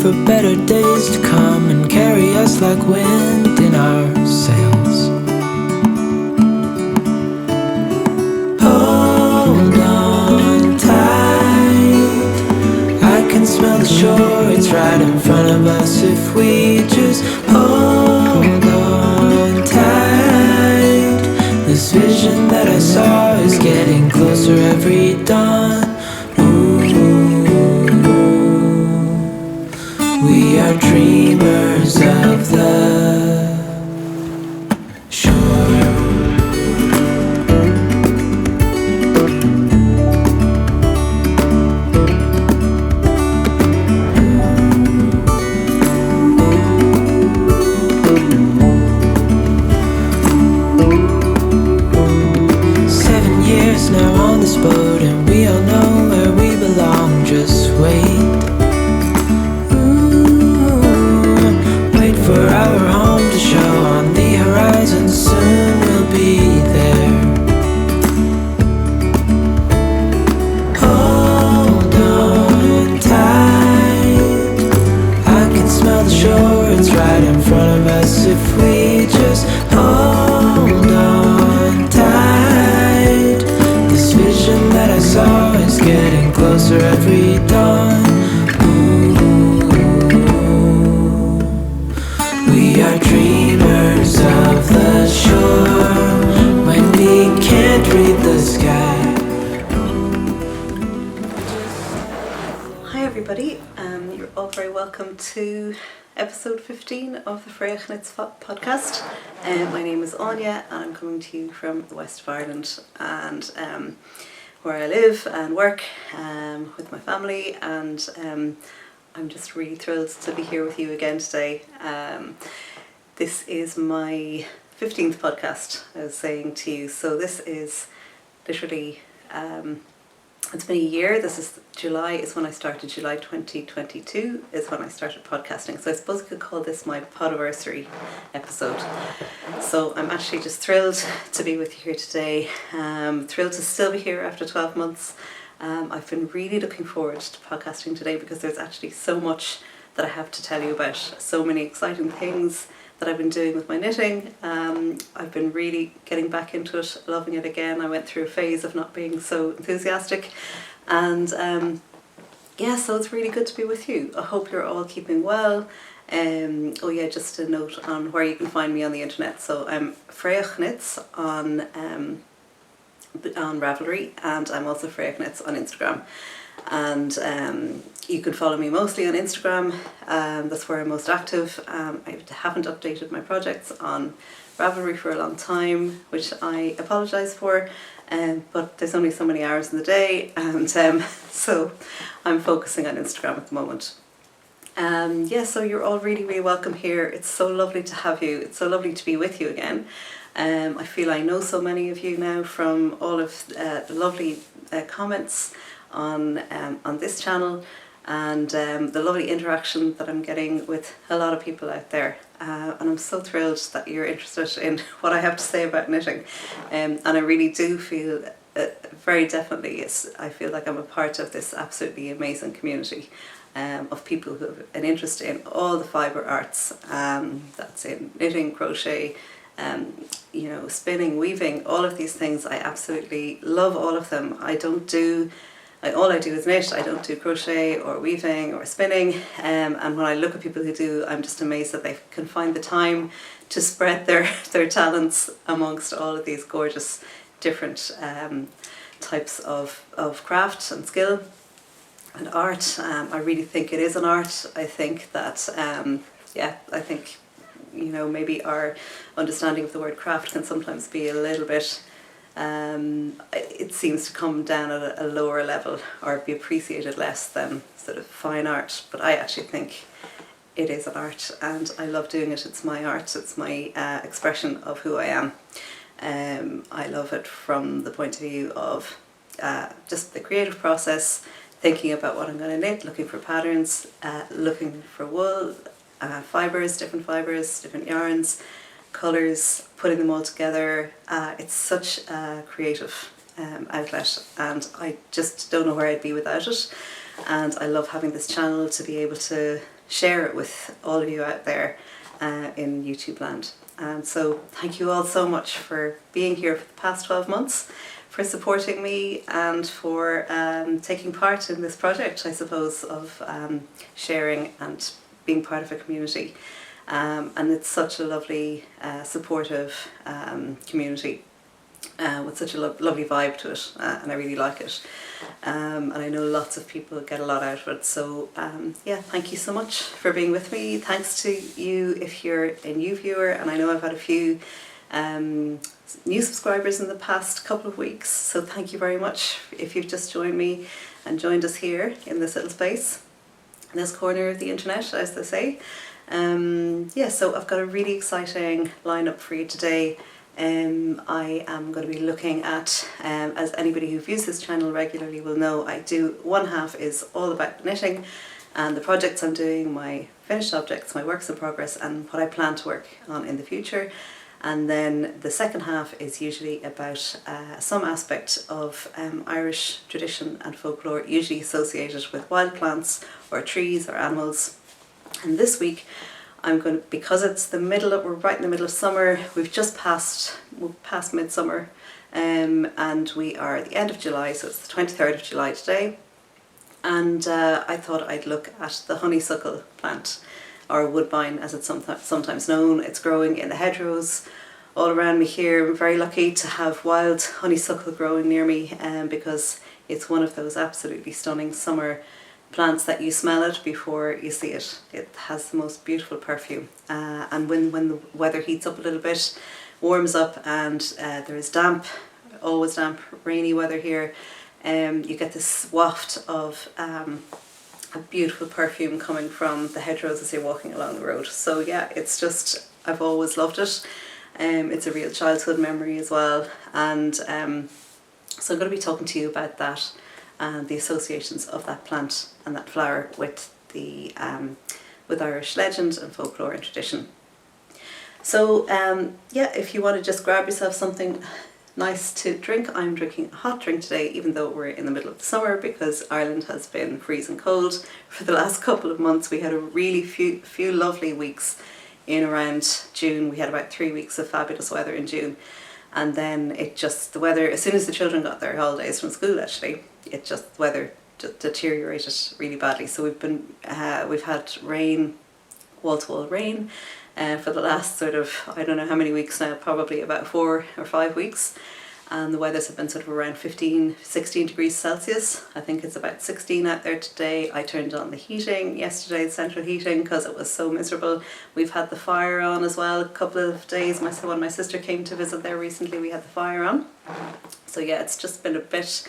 for better days to come and carry us like wind in our sails. Hold on tight, I can smell the shore, it's right in front of us if we just hold on tight. This vision that I saw is getting closer every dawn. We are dreamers of the shore. 7 years now on this boat, and we all know where we belong. Just wait. For our home to show on the horizon, soon we'll be there. Hold on tight, I can smell the shore, it's right in front of us if we just hold on tight. This vision that I saw is getting closer every dawn. We are dreamers of the shore when we can't read the sky. Hi everybody, you're all very welcome to episode 15 of the Fraochknits podcast. My name is Anya and I'm coming to you from the west of Ireland, and where I live and work with my family, and I'm just really thrilled to be here with you again today. This is my 15th podcast, I was saying to you. So this is literally, it's been a year. This is July, is when I started. July 2022 is when I started podcasting. So I suppose I could call this my Podiversary episode. So I'm actually just thrilled to be with you here today. Thrilled to still be here after 12 months. I've been really looking forward to podcasting today because there's actually so much that I have to tell you about. So many exciting things that I've been doing with my knitting. I've been really getting back into it, loving it again. I went through a phase of not being so enthusiastic, and yeah, so it's really good to be with you. I hope you're all keeping well. Oh yeah, just a note on where you can find me on the internet. So I'm Fraochknits on Ravelry, and I'm also Fraochknits on Instagram. And you can follow me mostly on Instagram. That's where I'm most active. I haven't updated my projects on Ravelry for a long time, which I apologise for, but there's only so many hours in the day, and so I'm focusing on Instagram at the moment. Yeah, so you're all really, really welcome here. It's so lovely to have you. It's so lovely to be with you again. I feel I know so many of you now from all of the lovely comments on this channel, and the lovely interaction that I'm getting with a lot of people out there, and I'm so thrilled that you're interested in what I have to say about knitting, and I really do feel very definitely I feel like I'm a part of this absolutely amazing community of people who have an interest in all the fibre arts, that's in knitting, crochet, you know, spinning, weaving, all of these things. I absolutely love all of them. All I do is knit. I don't do crochet or weaving or spinning, and when I look at people who do, I'm just amazed that they can find the time to spread their talents amongst all of these gorgeous different types of craft and skill and art. I really think it is an art. I think that I think, you know, maybe our understanding of the word craft can sometimes be a little bit, it seems to come down at a lower level or be appreciated less than sort of fine art. But I actually think it is an art, and I love doing it. It's my art. It's my expression of who I am. I love it from the point of view of just the creative process, thinking about what I'm going to knit, looking for patterns, looking for wool, fibres, different yarns, colours, putting them all together. It's such a creative outlet, and I just don't know where I'd be without it. and I love having this channel to be able to share it with all of you out there in YouTube land. And so thank you all so much for being here for the past 12 months, for supporting me, and for taking part in this project, I suppose, of sharing and being part of a community. And it's such a lovely, supportive community with such a lovely vibe to it, and I really like it. And I know lots of people get a lot out of it. So yeah, thank you so much for being with me. Thanks to you if you're a new viewer, and I know I've had a few new subscribers in the past couple of weeks, so thank you very much if you've just joined me and joined us here in this little space, in this corner of the internet, as they say. Yeah, so I've got a really exciting lineup for you today. I am going to be looking at, as anybody who views this channel regularly will know, I do one half is all about knitting and the projects I'm doing, my finished objects, my works in progress, and what I plan to work on in the future. And then the second half is usually about some aspect of Irish tradition and folklore, usually associated with wild plants or trees or animals. And this week I'm going to, because it's we're right in the middle of summer, we've just passed midsummer, and we are at the end of July, so it's the 23rd of July today. And I thought I'd look at the honeysuckle plant, or woodbine as it's sometimes known. It's growing in the hedgerows all around me here. I'm very lucky to have wild honeysuckle growing near me, because it's one of those absolutely stunning summer plants that you smell it before you see it. It has the most beautiful perfume, and when the weather heats up a little bit, warms up, and there is always damp, rainy weather here, you get this waft of a beautiful perfume coming from the hedgerows as you're walking along the road. So yeah, it's just, I've always loved it. It's a real childhood memory as well, and so I'm going to be talking to you about that and the associations of that plant and that flower with the with Irish legend and folklore and tradition. So yeah, if you want to just grab yourself something nice to drink. I'm drinking a hot drink today, even though we're in the middle of the summer, because Ireland has been freezing cold for the last couple of months. We had a really few lovely weeks in around June. We had about 3 weeks of fabulous weather in June, and then the weather, as soon as the children got their holidays from school, actually, the weather just deteriorated really badly. So we've had rain, wall-to-wall rain, for the last sort of, I don't know how many weeks now, probably about 4 or 5 weeks. And the weathers have been sort of around 16 degrees Celsius. I think it's about 16 out there today. I turned on the heating yesterday, the central heating, because it was so miserable. We've had the fire on as well a couple of days. When my sister came to visit there recently, we had the fire on. So yeah, it's just been a bit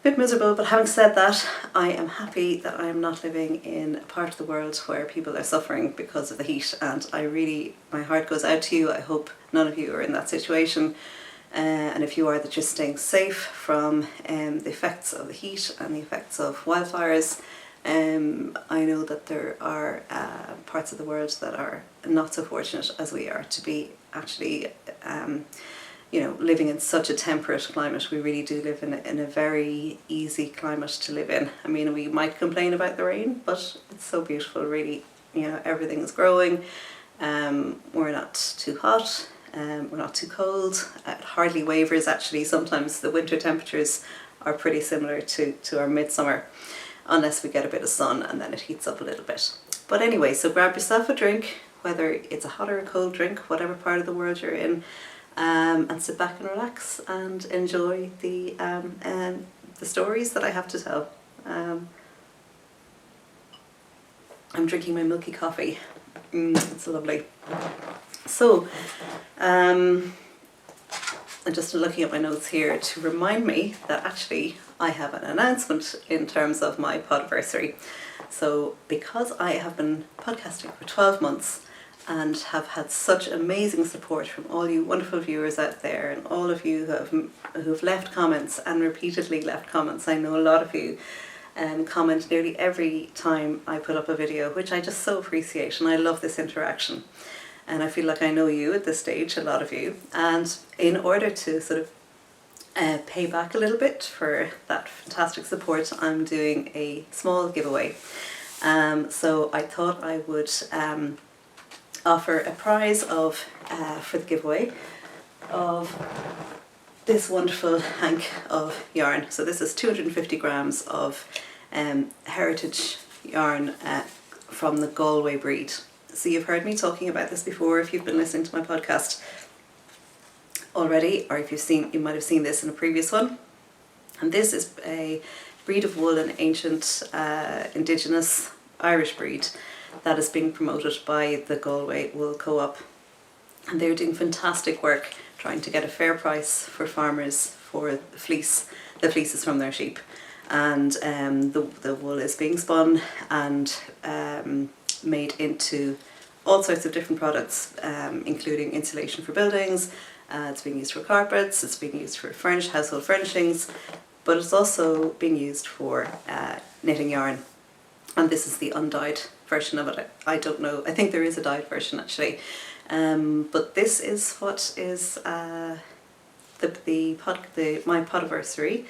miserable. But having said that, I am happy that I am not living in a part of the world where people are suffering because of the heat. And my heart goes out to you. I hope none of you are in that situation. And if you are, that you're staying safe from the effects of the heat and the effects of wildfires. I know that there are parts of the world that are not so fortunate as we are to be actually living in such a temperate climate. We really do live in a very easy climate to live in. I mean, we might complain about the rain, but it's so beautiful, really. Everything's growing. We're not too hot. We're not too cold. It hardly wavers, actually. Sometimes the winter temperatures are pretty similar to our midsummer, unless we get a bit of sun and then it heats up a little bit. But anyway, so grab yourself a drink, whether it's a hot or a cold drink, whatever part of the world you're in, and sit back and relax and enjoy the stories that I have to tell. I'm drinking my milky coffee. It's lovely. So, I'm just looking at my notes here to remind me that actually I have an announcement in terms of my Podiversary. So, because I have been podcasting for 12 months and have had such amazing support from all you wonderful viewers out there, and all of you who've left comments and repeatedly left comments. I know a lot of you comment nearly every time I put up a video, which I just so appreciate, and I love this interaction. And I feel like I know you at this stage, a lot of you. And in order to sort of pay back a little bit for that fantastic support, I'm doing a small giveaway. So I thought I would offer a prize of for the giveaway of this wonderful hank of yarn. So this is 250 grams of heritage yarn from the Galway breed. So you've heard me talking about this before if you've been listening to my podcast already, or if you might have seen this in a previous one. And this is a breed of wool, an ancient indigenous Irish breed that is being promoted by the Galway Wool Co-op, and they're doing fantastic work trying to get a fair price for farmers for the fleeces from their sheep. And the wool is being spun and made into all sorts of different products, including insulation for buildings. It's being used for carpets, it's being used for household furnishings, but it's also being used for knitting yarn. And this is the undyed version of it. I don't know, I think there is a dyed version actually. But this is what is my Podiversary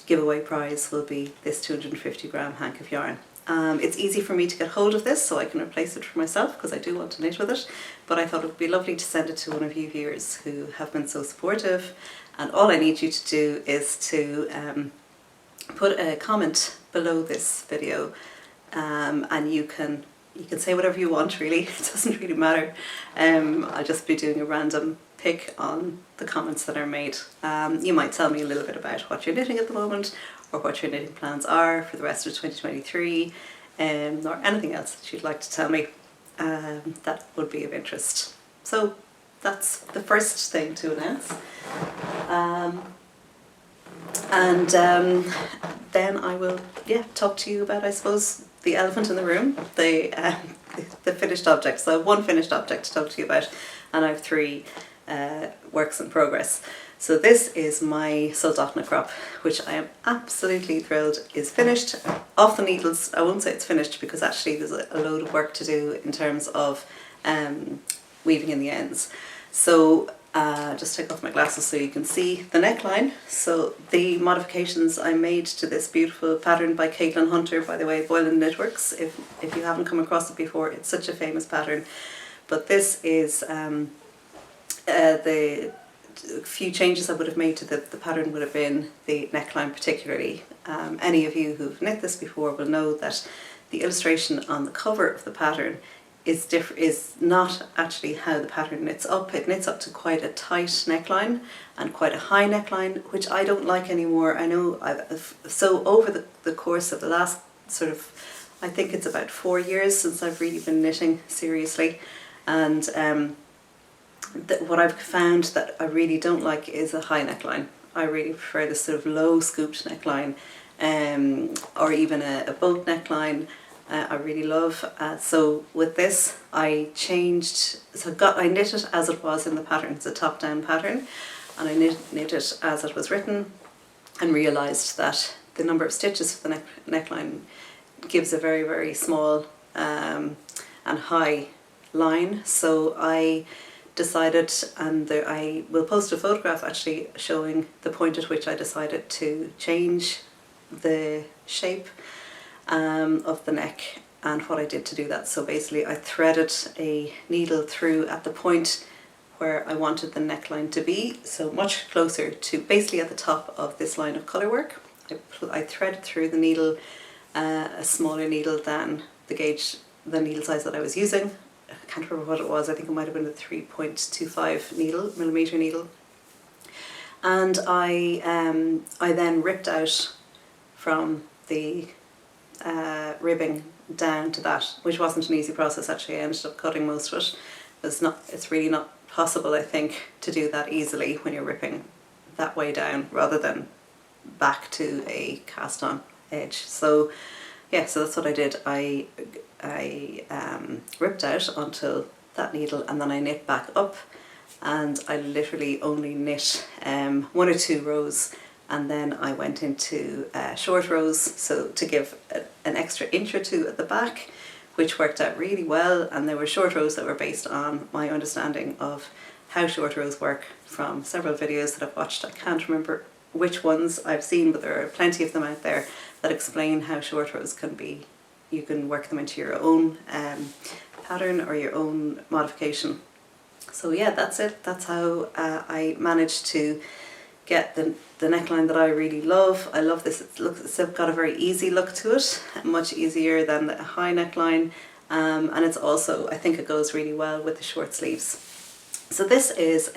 giveaway prize will be this 250 gram hank of yarn. It's easy for me to get hold of this, so I can replace it for myself because I do want to knit with it, but I thought it would be lovely to send it to one of you viewers who have been so supportive. And all I need you to do is to put a comment below this video, and you can say whatever you want really, it doesn't really matter. I'll just be doing a random pick on the comments that are made. You might tell me a little bit about what you're knitting at the moment, or what your knitting plans are for the rest of 2023, or anything else that you'd like to tell me that would be of interest. So that's the first thing to announce. And then I will talk to you about, I suppose, the elephant in the room, the finished object. So I have one finished object to talk to you about, and I have 3 works in progress. So this is my Soldotna Crop, which I am absolutely thrilled is finished. Off the needles, I won't say it's finished because actually there's a load of work to do in terms of weaving in the ends. So just take off my glasses so you can see the neckline. So the modifications I made to this beautiful pattern by Caitlin Hunter, by the way, Boylan Knitworks. If you haven't come across it before, it's such a famous pattern. But this is the few changes I would have made to the pattern would have been the neckline particularly. Any of you who've knit this before will know that the illustration on the cover of the pattern is not actually how the pattern knits up. It knits up to quite a tight neckline and quite a high neckline, which I don't like anymore. I know so over the course of the last sort of, I think it's about 4 years since I've really been knitting seriously, and what I've found that I really don't like is a high neckline. I really prefer this sort of low scooped neckline, or even a boat neckline. I really love. So with this, I changed. So I knit it as it was in the pattern. It's a top-down pattern, and I knit it as it was written, and realised that the number of stitches for the neckline gives a very, very small and high line. So I decided, and I will post a photograph actually showing the point at which I decided to change the shape of the neck and what I did to do that. So basically I threaded a needle through at the point where I wanted the neckline to be, so much closer to basically at the top of this line of colour work. I threaded through the needle, a smaller needle than the needle size that I was using. I can't remember what it was. I think it might have been a 3.25 millimeter needle, and I then ripped out from the ribbing down to that, which wasn't an easy process actually. I ended up cutting most of it. It's really not possible, I think, to do that easily when you're ripping that way down rather than back to a cast on edge. So yeah, so that's what I did. I ripped out onto that needle, and then I knit back up, and I literally only knit 1 or 2 rows, and then I went into short rows, so to give an extra inch or 2 at the back, which worked out really well. And there were short rows that were based on my understanding of how short rows work from several videos that I've watched. I can't remember which ones I've seen, but there are plenty of them out there that explain how short rows can be. You can work them into your own pattern or your own modification. So yeah, that's it. That's how I managed to get the neckline that I really love. I love this. It's got a very easy look to it, much easier than a high neckline, and it's also, I think it goes really well with the short sleeves. So this is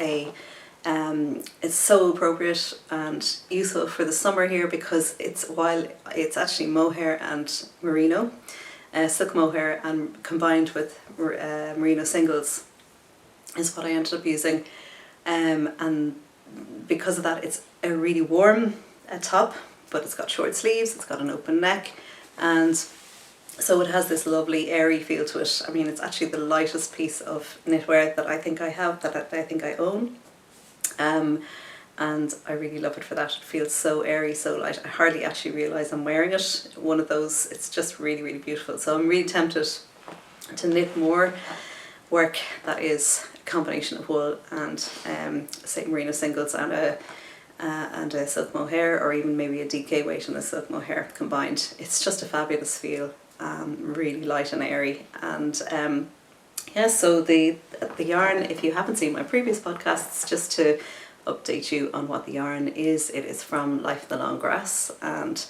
it's so appropriate and useful for the summer here, because it's actually mohair and merino, silk mohair, and combined with merino singles is what I ended up using, and because of that it's a really warm top, but it's got short sleeves, it's got an open neck, and so it has this lovely airy feel to it. I mean, it's actually the lightest piece of knitwear that I think I have, that I think I own. And I really love it for that. It feels so airy, so light. I hardly actually realise I'm wearing it. One of those, it's just really, really beautiful. So I'm really tempted to knit more work that is a combination of wool and say merino singles and a silk mohair, or even maybe a DK weight and a silk mohair combined. It's just a fabulous feel, really light and airy. And yeah, so the yarn, if you haven't seen my previous podcasts, just to update you on what the yarn is, it is from Life in the Long Grass, and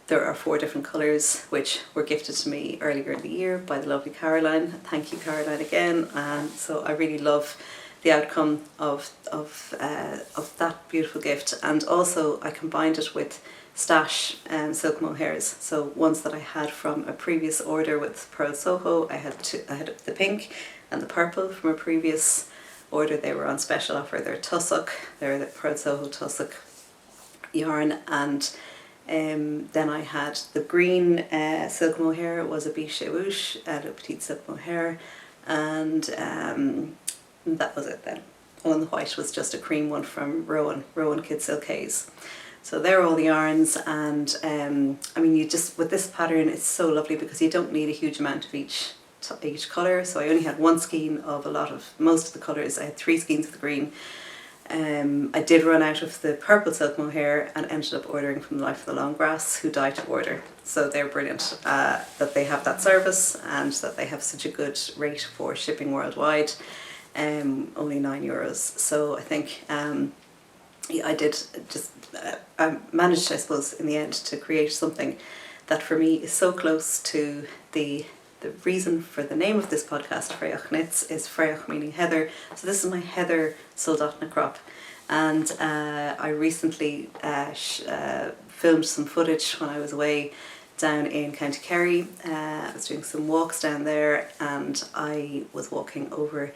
there are 4 different colours which were gifted to me earlier in the year by the lovely Caroline. Thank you, Caroline, again. And so I really love the outcome of that beautiful gift, and also I combined it with stash silk mohairs, so ones that I had from a previous order with Pearl Soho. I had the pink and the purple from a previous order. They were on special offer. They're tussock, they're the Pearl Soho tussock yarn, and then I had the green silk mohair was a biche whoosh, Le Petit silk mohair, and that was it then. Oh, and the white was just a cream one from Rowan Kid Silkays. So they're all the yarns, and I mean, you just, with this pattern, it's so lovely because you don't need a huge amount of each colour. So I only had 1 skein of most of the colours. I had 3 skeins of the green. I did run out of the purple silk mohair and ended up ordering from Life of the Long Grass, who die to order. So they're brilliant that they have that service and that they have such a good rate for shipping worldwide. Only €9. So I think I did just I managed, I suppose, in the end, to create something that for me is so close to the reason for the name of this podcast, Fraochknits, is Fraoch meaning heather. So this is my heather Soldotna Crop, and I recently filmed some footage when I was away down in County Kerry. I was doing some walks down there, and I was walking over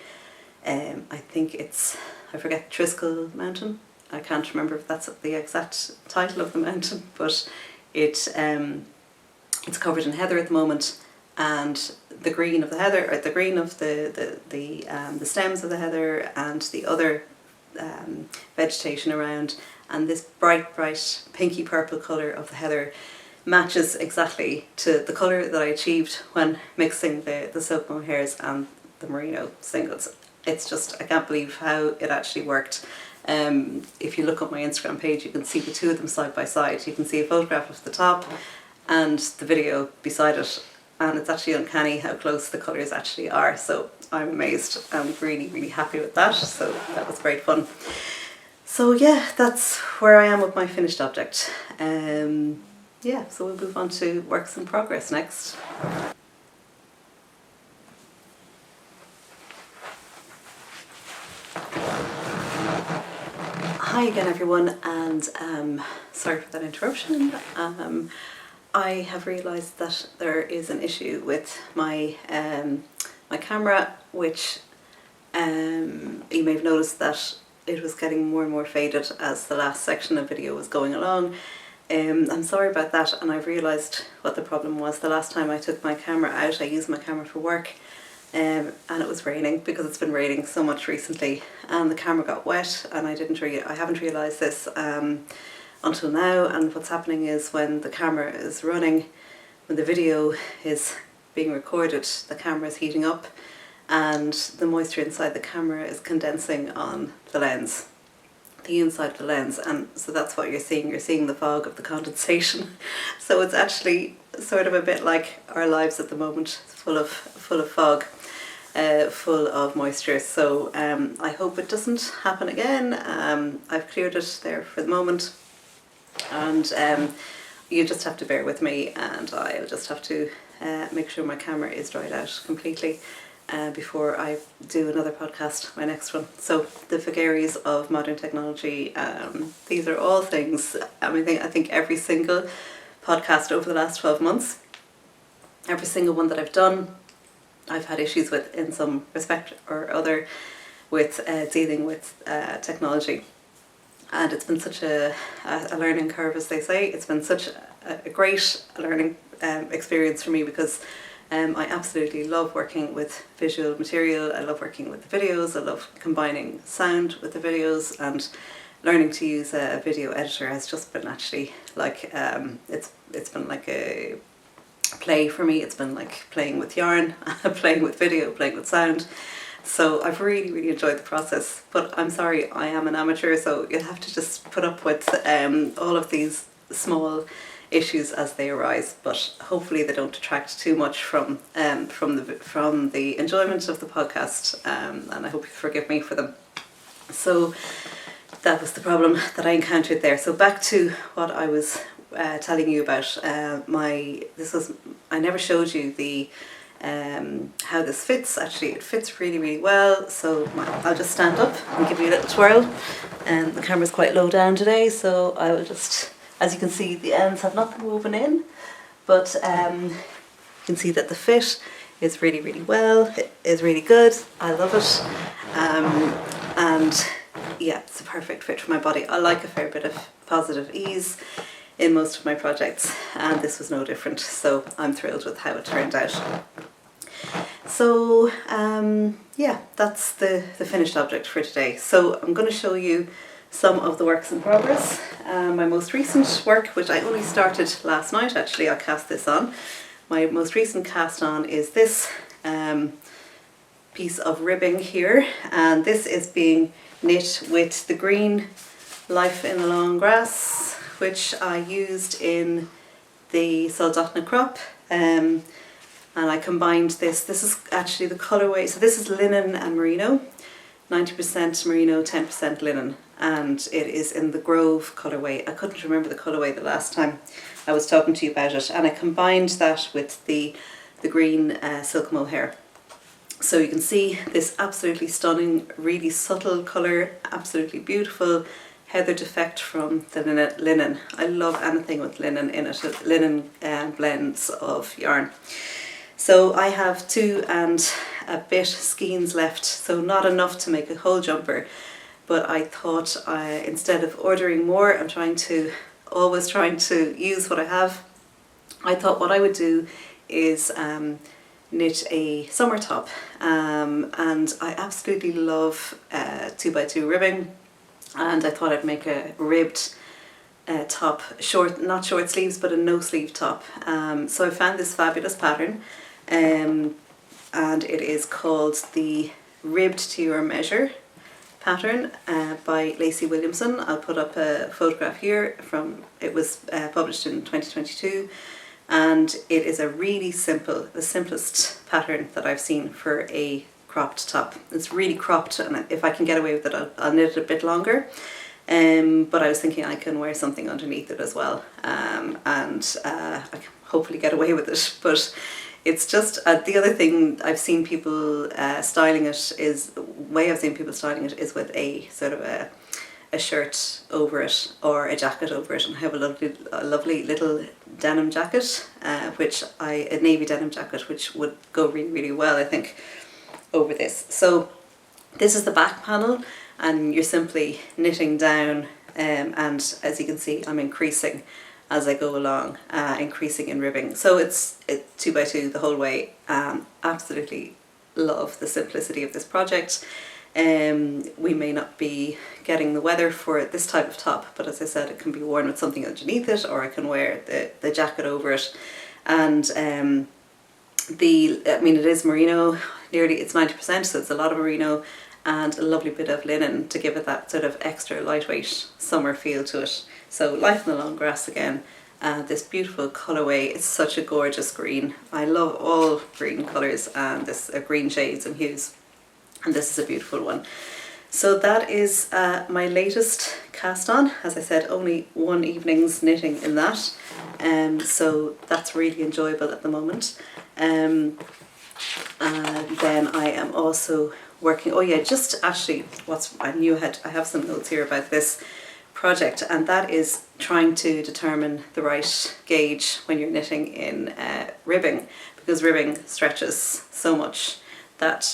I think I forget, Triskel Mountain. I can't remember if that's the exact title of the mountain, but it's covered in heather at the moment, and the green of the heather, or the green of the stems of the heather, and the other vegetation around, and this bright pinky purple colour of the heather matches exactly to the colour that I achieved when mixing the silk mohairs and the merino singles. It's just, I can't believe how it actually worked. If you look at my Instagram page, you can see the 2 of them side by side. You can see a photograph of the top and the video beside it, and it's actually uncanny how close the colours actually are. So I'm amazed. I'm really, really happy with that. So that was great fun. So yeah, that's where I am with my finished object. Yeah, so we'll move on to works in progress next. Hi again, everyone, and sorry for that interruption. I have realised that there is an issue with my my camera, which you may have noticed that it was getting more and more faded as the last section of video was going along. I'm sorry about that, and I've realised what the problem was. The last time I took my camera out, I used my camera for work, and it was raining, because it's been raining so much recently, and the camera got wet, and I haven't realised this until now. And what's happening is, when the camera is running, when the video is being recorded, the camera is heating up, and the moisture inside the camera is condensing on the lens. the inside of the lens, and so that's what you're seeing. You're seeing the fog of the condensation. So it's actually sort of a bit like our lives at the moment, full of fog, full of moisture. So I hope it doesn't happen again. I've cleared it there for the moment, and you just have to bear with me, and I'll just have to make sure my camera is dried out completely before I do another podcast, my next one. So the vagaries of modern technology, these are all things, I think every single podcast over the last 12 months, every single one that I've done, I've had issues with in some respect or other with dealing with technology. And it's been such a learning curve, as they say. It's been such a great learning experience for me, because I absolutely love working with visual material. I love working with the videos. I love combining sound with the videos, and learning to use a video editor has just been actually like it's been like a play for me. It's been like playing with yarn, playing with video, playing with sound. So I've really enjoyed the process, but I'm sorry, I am an amateur, so you'll have to just put up with all of these small issues as they arise, but hopefully they don't detract too much from the enjoyment of the podcast, and I hope you forgive me for them. So that was the problem that I encountered there. So back to what I was telling you about. I never showed you the how this fits. Actually, it fits really well. So I'll just stand up and give you a little twirl. The camera's quite low down today, so I will just, as you can see, the ends have not been woven in, but you can see that the fit is really well. It is really good. I love it, and yeah, it's a perfect fit for my body. I like a fair bit of positive ease in most of my projects, and this was no different, so I'm thrilled with how it turned out. So yeah, that's the finished object for today. So I'm going to show you some of the works in progress. My most recent work, which I only started last night, actually, I'll cast this on. My most recent cast on is this piece of ribbing here, and this is being knit with the green Life in the Long Grass, which I used in the Soldotna Crop, and I combined this. This is actually the colourway, so this is linen and merino, 90% merino, 10% linen, and it is in the Grove colourway. I couldn't remember the colourway the last time I was talking to you about it, and I combined that with the green silk mohair. So you can see this absolutely stunning, really subtle colour, absolutely beautiful heathered effect from the linen. I love anything with linen in it, linen blends of yarn. So I have 2 and a bit skeins left, so not enough to make a whole jumper, but I thought instead of ordering more, I'm always trying to use what I have. I thought what I would do is knit a summer top, and I absolutely love 2x2 ribbing, and I thought I'd make a ribbed top, not short sleeves, but a no sleeve top. So I found this fabulous pattern, and it is called the Ribbed to Your Measure pattern by Lacey Williamson. I'll put up a photograph here it was published in 2022, and it is a really simple, the simplest pattern that I've seen for a cropped top. It's really cropped, and if I can get away with it, I'll knit it a bit longer. But I was thinking I can wear something underneath it as well, and I can hopefully get away with it. But it's just the other thing I've seen people styling it is with a sort of a shirt over it or a jacket over it, and I have a lovely little denim jacket, a navy denim jacket, which would go really well, I think, over this. So this is the back panel, and you're simply knitting down, and as you can see, I'm increasing as I go along, increasing in ribbing. So it's 2x2 the whole way. Absolutely love the simplicity of this project. We may not be getting the weather for this type of top, but as I said, it can be worn with something underneath it, or I can wear the jacket over it. And it is merino, it's 90%, so it's a lot of merino, and a lovely bit of linen to give it that sort of extra lightweight summer feel to it. So Life in the Long Grass again. This beautiful colourway. It's such a gorgeous green. I love all green colours and this green shades and hues, and this is a beautiful one. So that is my latest cast on. As I said, only one evening's knitting in that, so that's really enjoyable at the moment. And then I am also working, oh yeah, just actually I have some notes here about this project, and that is trying to determine the right gauge when you're knitting in ribbing, because ribbing stretches so much that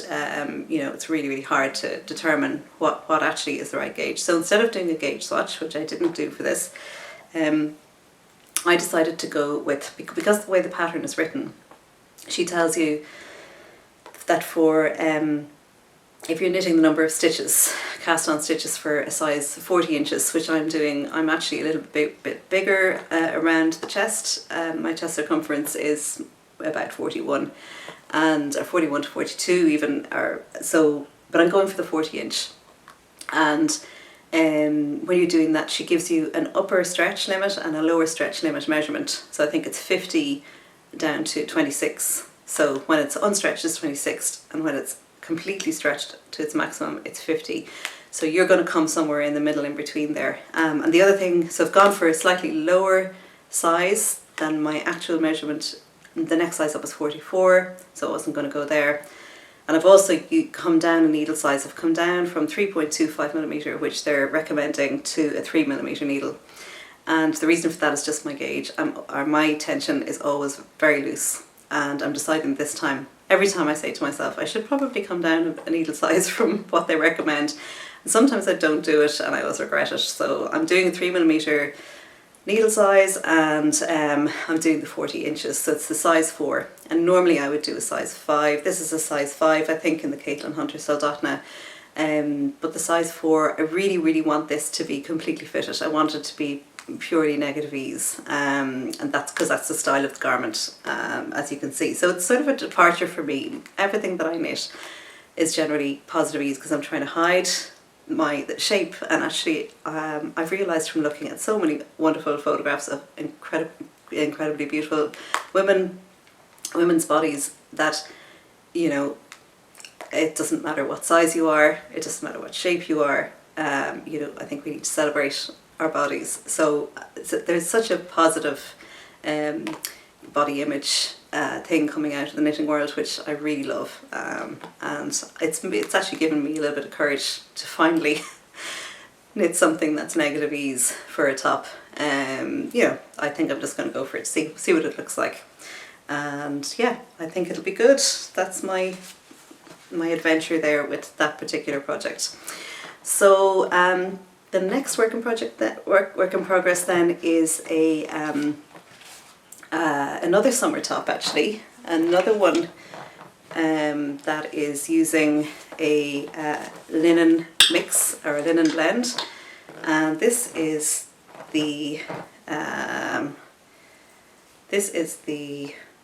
it's really, really hard to determine what actually is the right gauge. So instead of doing a gauge swatch, which I didn't do for this, I decided to go with, because the way the pattern is written, she tells you that for if you're knitting the number of stitches, cast on stitches for a size 40 inches, which I'm doing, I'm actually a little bit bigger around the chest. My chest circumference is about 41, and 41 to 42 even, but I'm going for the 40 inch. And when you're doing that, she gives you an upper stretch limit and a lower stretch limit measurement. So I think it's 50 down to 26. So when it's unstretched, it's 26, and when it's completely stretched to its maximum, it's 50. So you're going to come somewhere in the middle in between there. And the other thing, so I've gone for a slightly lower size than my actual measurement. The next size up was 44, so I wasn't going to go there. And I've also come down in needle size. I've come down from 3.25mm, which they're recommending, to a 3mm needle. And the reason for that is just my gauge. My tension is always very loose, and I'm deciding this time, every time I say to myself, I should probably come down a needle size from what they recommend. And sometimes I don't do it and I always regret it. So I'm doing a 3mm needle size, and I'm doing the 40 inches, so it's the size 4. And normally I would do a size 5. This is a size 5, I think, in the Caitlin Hunter Soldotna. But the size 4, I really, really want this to be completely fitted. I want it to be purely negative ease, and that's because that's the style of the garment, as you can see. So it's sort of a departure for me. Everything that I knit is generally positive ease because I'm trying to hide my shape, and actually I've realised from looking at so many wonderful photographs of incredibly beautiful women's bodies that, it doesn't matter what size you are, it doesn't matter what shape you are, I think we need to celebrate our bodies. So there's such a positive body image thing coming out of the knitting world, which I really love, and it's actually given me a little bit of courage to finally knit something that's negative ease for a top. I think I'm just going to go for it, see what it looks like, and yeah, I think it'll be good. That's my adventure there with that particular project. So the next work in progress then is another summer top, actually, another one that is using a linen mix or a linen blend, and this is the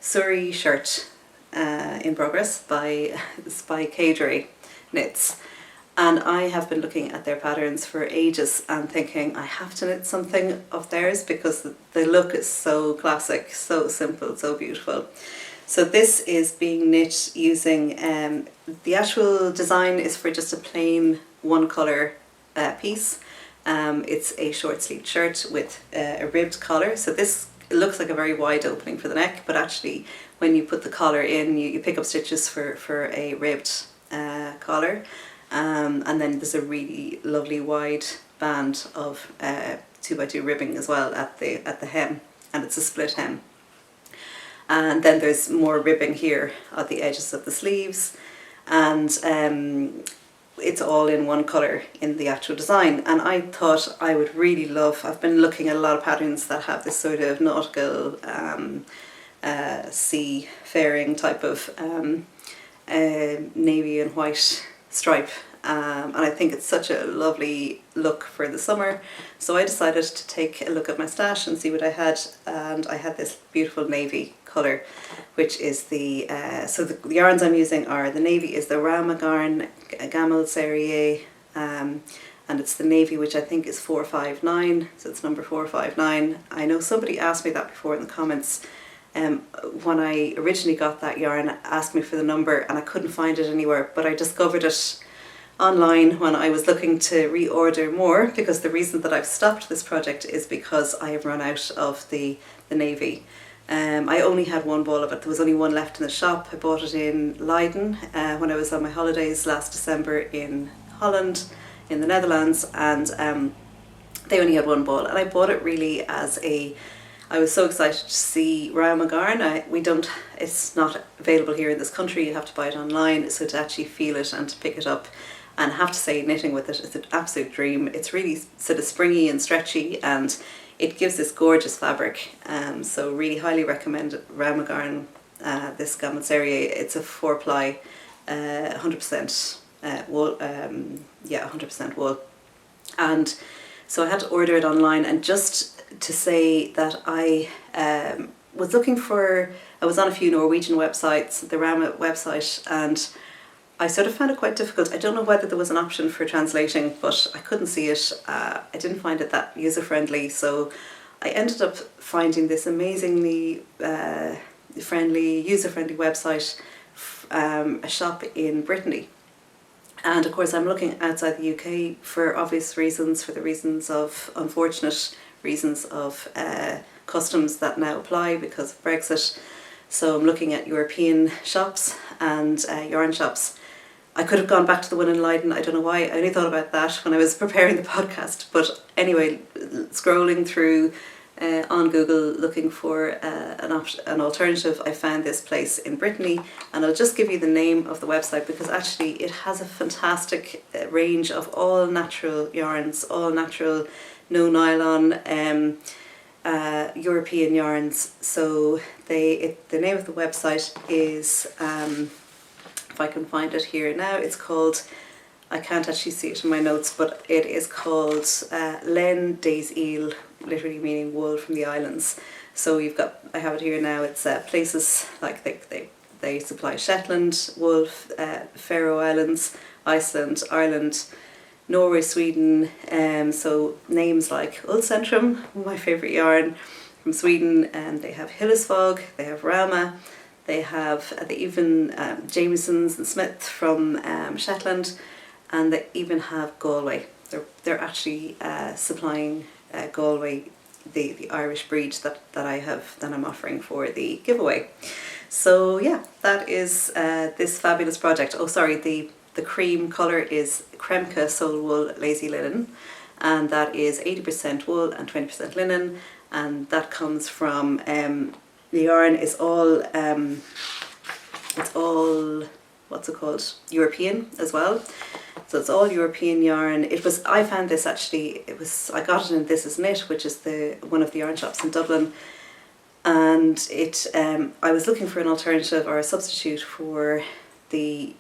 Suri Shirt in progress by Caidree knits. And I have been looking at their patterns for ages and thinking I have to knit something of theirs because the look is so classic, so simple, so beautiful. So this is being knit using, the actual design is for just a plain one colour piece. It's a short sleeved shirt with a ribbed collar. So this looks like a very wide opening for the neck, but actually when you put the collar in, you pick up stitches for a ribbed collar. And then there's a really lovely wide band of 2x2 ribbing as well at the hem, and it's a split hem. And then there's more ribbing here at the edges of the sleeves, and it's all in one colour in the actual design. And I thought I would really love, I've been looking at a lot of patterns that have this sort of nautical seafaring type of navy and white stripe, and I think it's such a lovely look for the summer. So I decided to take a look at my stash and see what I had, and I had this beautiful navy colour, which is the yarns I'm using are, the navy is the Rama Garn Gamel Serie, and it's the navy, which I think is 459, so it's number 459. I know somebody asked me that before in the comments. When I originally got that yarn, asked me for the number and I couldn't find it anywhere, but I discovered it online when I was looking to reorder more, because the reason that I've stopped this project is because I have run out of the navy. I only had one ball of it. There was only one left in the shop. I bought it in Leiden when I was on my holidays last December in Holland, in the Netherlands, and they only had one ball, and I bought it really as I was so excited to see Rama Garn. It's not available here in this country, you have to buy it online, so to actually feel it and to pick it up, and I have to say, knitting with it is an absolute dream. It's really sort of springy and stretchy, and it gives this gorgeous fabric, so really highly recommend Rama Garn, this Gamel Serie. It's a 4-ply, 100% wool, 100% wool, and so I had to order it online. And just to say that I was on a few Norwegian websites, the Rama website, and I sort of found it quite difficult. I don't know whether there was an option for translating, but I couldn't see it. I didn't find it that user-friendly, so I ended up finding this amazingly user-friendly website, a shop in Brittany. And of course I'm looking outside the UK for obvious reasons, for the reasons of unfortunate reasons of customs that now apply because of Brexit. So I'm looking at European shops and yarn shops. I could have gone back to the one in Leiden, I don't know why, I only thought about that when I was preparing the podcast. But anyway, scrolling through on Google looking for an alternative, I found this place in Brittany, and I'll just give you the name of the website because actually it has a fantastic range of all natural yarns, all natural, no nylon, European yarns. So the name of the website is, if I can find it here now, it's called, I can't actually see it in my notes, but it is called Linn des Îles, literally meaning wool from the islands. So I have it here now, it's places like they supply Shetland wool, Faroe Islands, Iceland, Ireland, Norway, Sweden, so names like Ullcentrum, my favourite yarn from Sweden, and they have Hillesvåg, they have Rama, they even Jamieson's and Smith from Shetland, and they even have Galway. They're actually supplying Galway, the Irish breed that I'm offering for the giveaway. So yeah, that is this fabulous project. Oh sorry, the cream colour is Kremke Soul Wool Lazy Linen, and that is 80% wool and 20% linen, and that comes from the yarn is all it's all, what's it called, European as well. So it's all European yarn. I found this actually, I got it in This Is Knit, which is one of the yarn shops in Dublin, and I was looking for an alternative or a substitute for the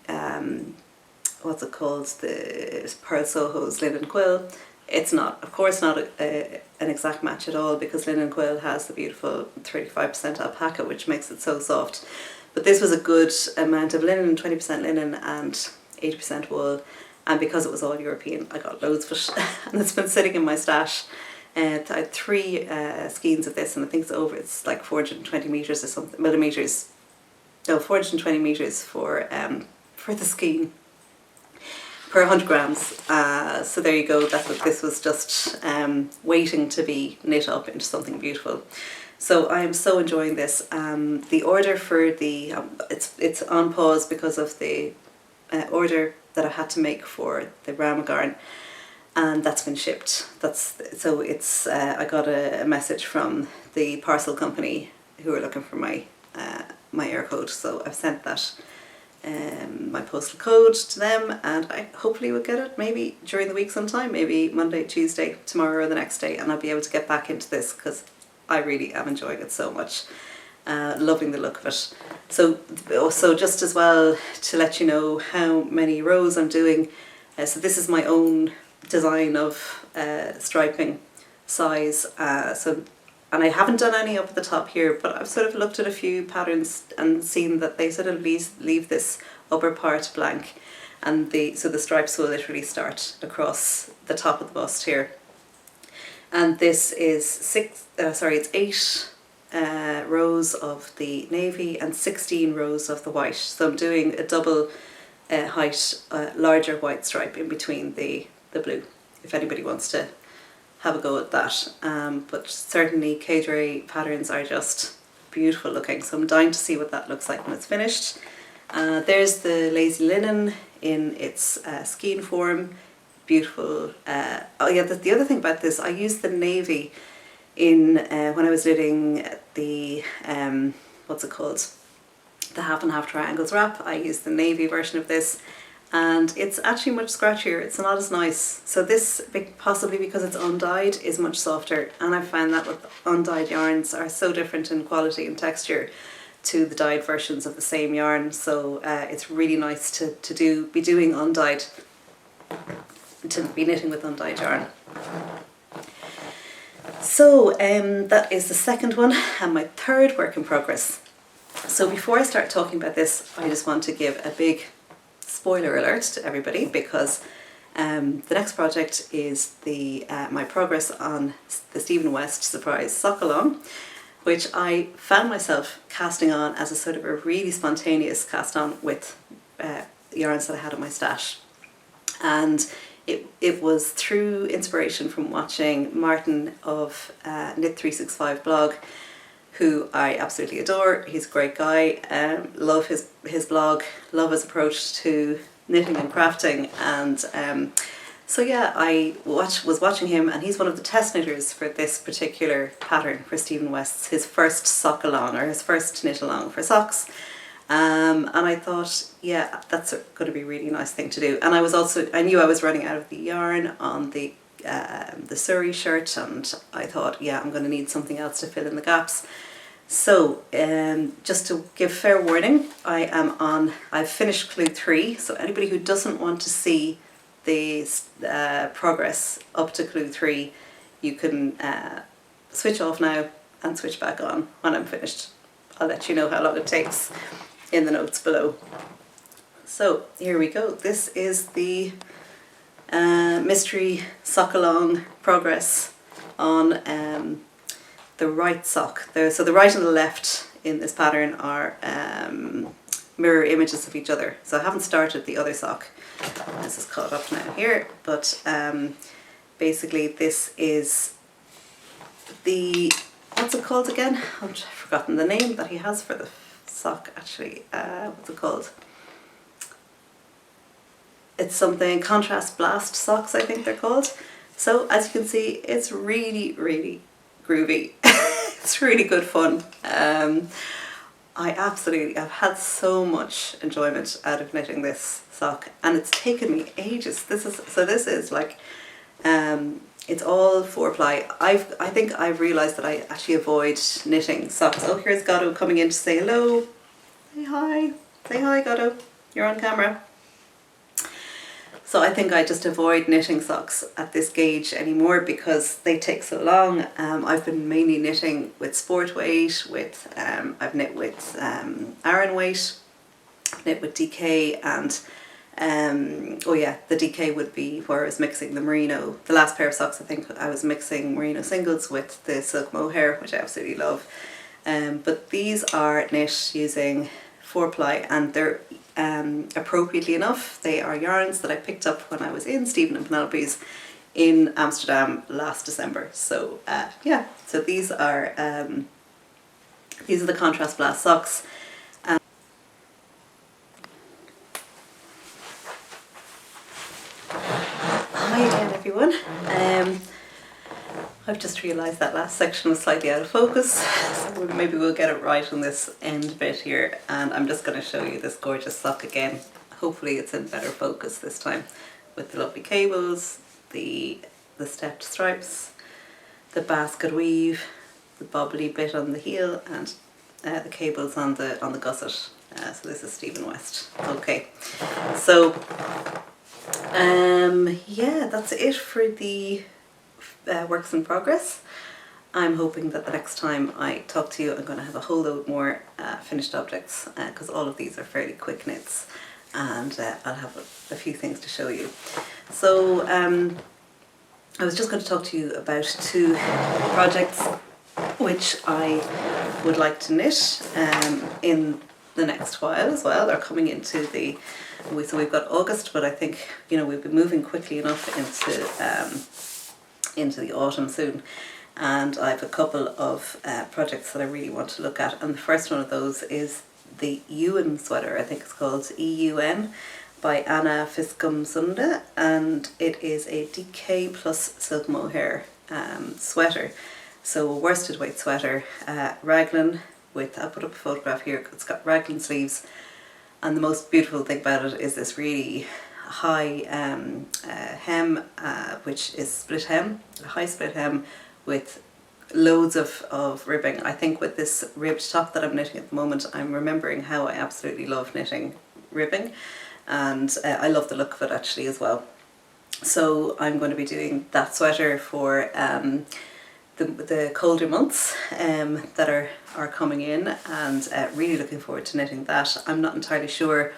what's it called, the Pearl Soho's linen quill. It's not, of course, not an exact match at all, because linen quill has the beautiful 35% alpaca, which makes it so soft. But this was a good amount of linen, 20% linen and 80% wool. And because it was all European, I got loads of it, and it's been sitting in my stash. I had 3 skeins of this, and I think it's like 420 meters or something, millimeters. No, 420 meters for the skein per 100 grams. So there you go. This was just waiting to be knit up into something beautiful. So I am so enjoying this. The order for the it's on pause because of the order that I had to make for the Rama Garn, and that's been shipped. I got a message from the parcel company who are looking for my air code, so I've sent that my postal code to them, and I hopefully will get it maybe during the week sometime, maybe Monday, Tuesday, tomorrow or the next day, and I'll be able to get back into this because I really am enjoying it so much. Loving the look of it. So just as well to let you know how many rows I'm doing, So this is my own design of striping size. And I haven't done any up at the top here, but I've sort of looked at a few patterns and seen that they sort of leave this upper part blank, and so the stripes will literally start across the top of the bust here. And this is it's 8 rows of the navy and 16 rows of the white. So I'm doing a double height, larger white stripe in between the blue, if anybody wants to have a go at that. But certainly Caidree patterns are just beautiful looking, so I'm dying to see what that looks like when it's finished. There's the lazy linen in its skein form, beautiful. Oh yeah, the other thing about this, I used the navy in when I was knitting the what's it called, the half and half triangles wrap. I used the navy version of this, and it's actually much scratchier. It's not as nice. So this, possibly because it's undyed, is much softer, and I find that with undyed yarns are so different in quality and texture to the dyed versions of the same yarn. So it's really nice to be doing undyed, to be knitting with undyed yarn. So that is the second one, and my third work in progress. So before I start talking about this, I just want to give a big spoiler alert to everybody, because the next project is my progress on the Stephen West Surprise Sock KAL, which I found myself casting on as a sort of a really spontaneous cast on with yarns that I had in my stash. And it was through inspiration from watching Martin of Knit 365 blog, who I absolutely adore. He's a great guy. Love his blog, love his approach to knitting and crafting, and so yeah, I was watching him, and he's one of the test knitters for this particular pattern for Stephen West's, his first sock along, or his first knit along for socks. And I thought, yeah, that's going to be a really nice thing to do. And I knew I was running out of the yarn on the Suri Shirt, and I thought, yeah, I'm going to need something else to fill in the gaps. So just to give fair warning, I've finished clue 3, so anybody who doesn't want to see the progress up to clue 3, you can switch off now and switch back on when I'm finished. I'll let you know how long it takes in the notes below. So here we go. This is the mystery sock along progress on the right sock. So the right and the left in this pattern are mirror images of each other. So I haven't started the other sock. This is caught up now here, but basically this is what's it called again? I've forgotten the name that he has for the sock actually. What's it called? It's something, Contrast Blast Socks, I think they're called. So as you can see, it's really, really groovy. It's really good fun. I've had so much enjoyment out of knitting this sock, and it's taken me ages. This is like, it's all 4-ply. I think I've realised that I actually avoid knitting socks. Oh, here's Gatto coming in to say hello. Say hi. Say hi, Gatto. You're on camera. So I think I just avoid knitting socks at this gauge anymore because they take so long. I've been mainly knitting with sport weight, I've knit with Aran weight, knit with DK, and oh yeah, the DK would be where I was mixing the merino. The last pair of socks, I think I was mixing merino singles with the silk mohair, which I absolutely love. But these are knit using 4-ply, and they're appropriately enough, they are yarns that I picked up when I was in Stephen and Penelope's in Amsterdam last December. So yeah, so these are the Contrast Blast Socks. Hi again, everyone. I've just realised that last section was slightly out of focus, so maybe we'll get it right on this end bit here, and I'm just going to show you this gorgeous sock again. Hopefully it's in better focus this time, with the lovely cables, the stepped stripes, the basket weave, the bobbly bit on the heel, and the cables on the gusset. So this is Stephen West. Okay, so Yeah, that's it for the works in progress. I'm hoping that the next time I talk to you I'm going to have a whole load more finished objects, because all of these are fairly quick knits, and I'll have a few things to show you. So I was just going to talk to you about 2 projects which I would like to knit in the next while as well. They're coming into the, so we've got August, but I think, you know, we've been moving quickly enough into the autumn soon. And I have a couple of projects that I really want to look at. And the first one of those is the Ewan sweater, I think it's called EUN, by Anna Fiskum-Sunde, and it is a DK plus silk mohair sweater. So a worsted weight sweater, raglan with, I'll put up a photograph here, it's got raglan sleeves, and the most beautiful thing about it is this really high hem, which is split hem, a high split hem with loads of ribbing. I think with this ribbed top that I'm knitting at the moment, I'm remembering how I absolutely love knitting ribbing, and I love the look of it actually as well. So I'm going to be doing that sweater for the colder months that are coming in, and really looking forward to knitting that. I'm not entirely sure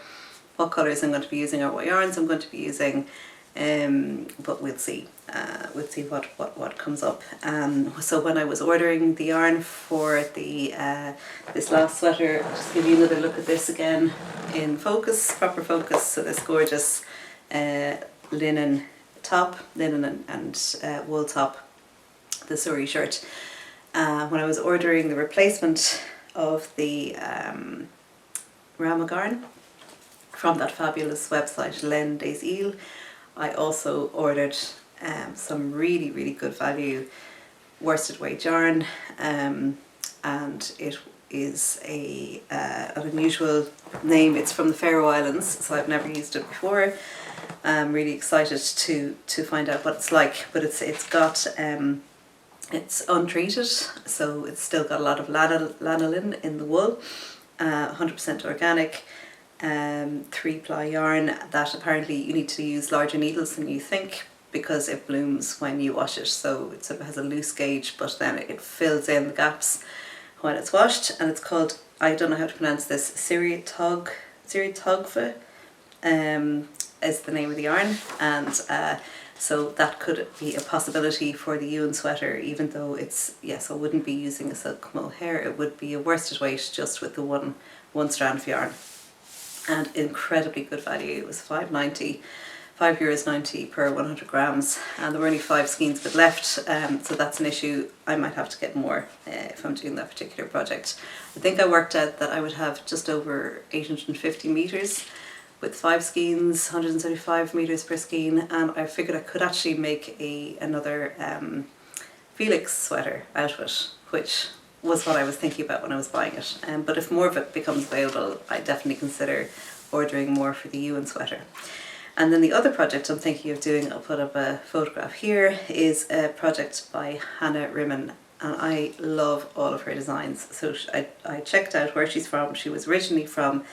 what colours I'm going to be using or what yarns I'm going to be using, but we'll see. We'll see what comes up. So when I was ordering the yarn for the this last sweater, I'll just give you another look at this again in focus, proper focus. So this gorgeous linen top, linen and wool top, the Suri Shirt. When I was ordering the replacement of the Ramagarn from that fabulous website Linn des Îles, I also ordered some really good value worsted weight yarn, and it is an unusual name. It's from the Faroe Islands, so I've never used it before. I'm really excited to find out what it's like, but it's got it's untreated, so it's still got a lot of lanolin in the wool, 100% organic, 3-ply yarn that apparently you need to use larger needles than you think, because it blooms when you wash it. So it sort of has a loose gauge, but then it fills in the gaps when it's washed. And it's called, I don't know how to pronounce this, Suri Togfa is the name of the yarn. And so that could be a possibility for the Ewan sweater, even though it's, yes, I wouldn't be using a silk mohair. It would be a worsted weight just with the one strand of yarn. And incredibly good value. It was €5.90 per 100 grams, and there were only 5 skeins of it left, so that's an issue. I might have to get more if I'm doing that particular project. I think I worked out that I would have just over 850 metres with 5 skeins, 175 metres per skein, and I figured I could actually make another Felix sweater out of it, which was what I was thinking about when I was buying it. But if more of it becomes available, I definitely consider ordering more for the Ewan sweater. And then the other project I'm thinking of doing, I'll put up a photograph here, is a project by Hannah Rimmen, and I love all of her designs. So I checked out where she's from. She was originally from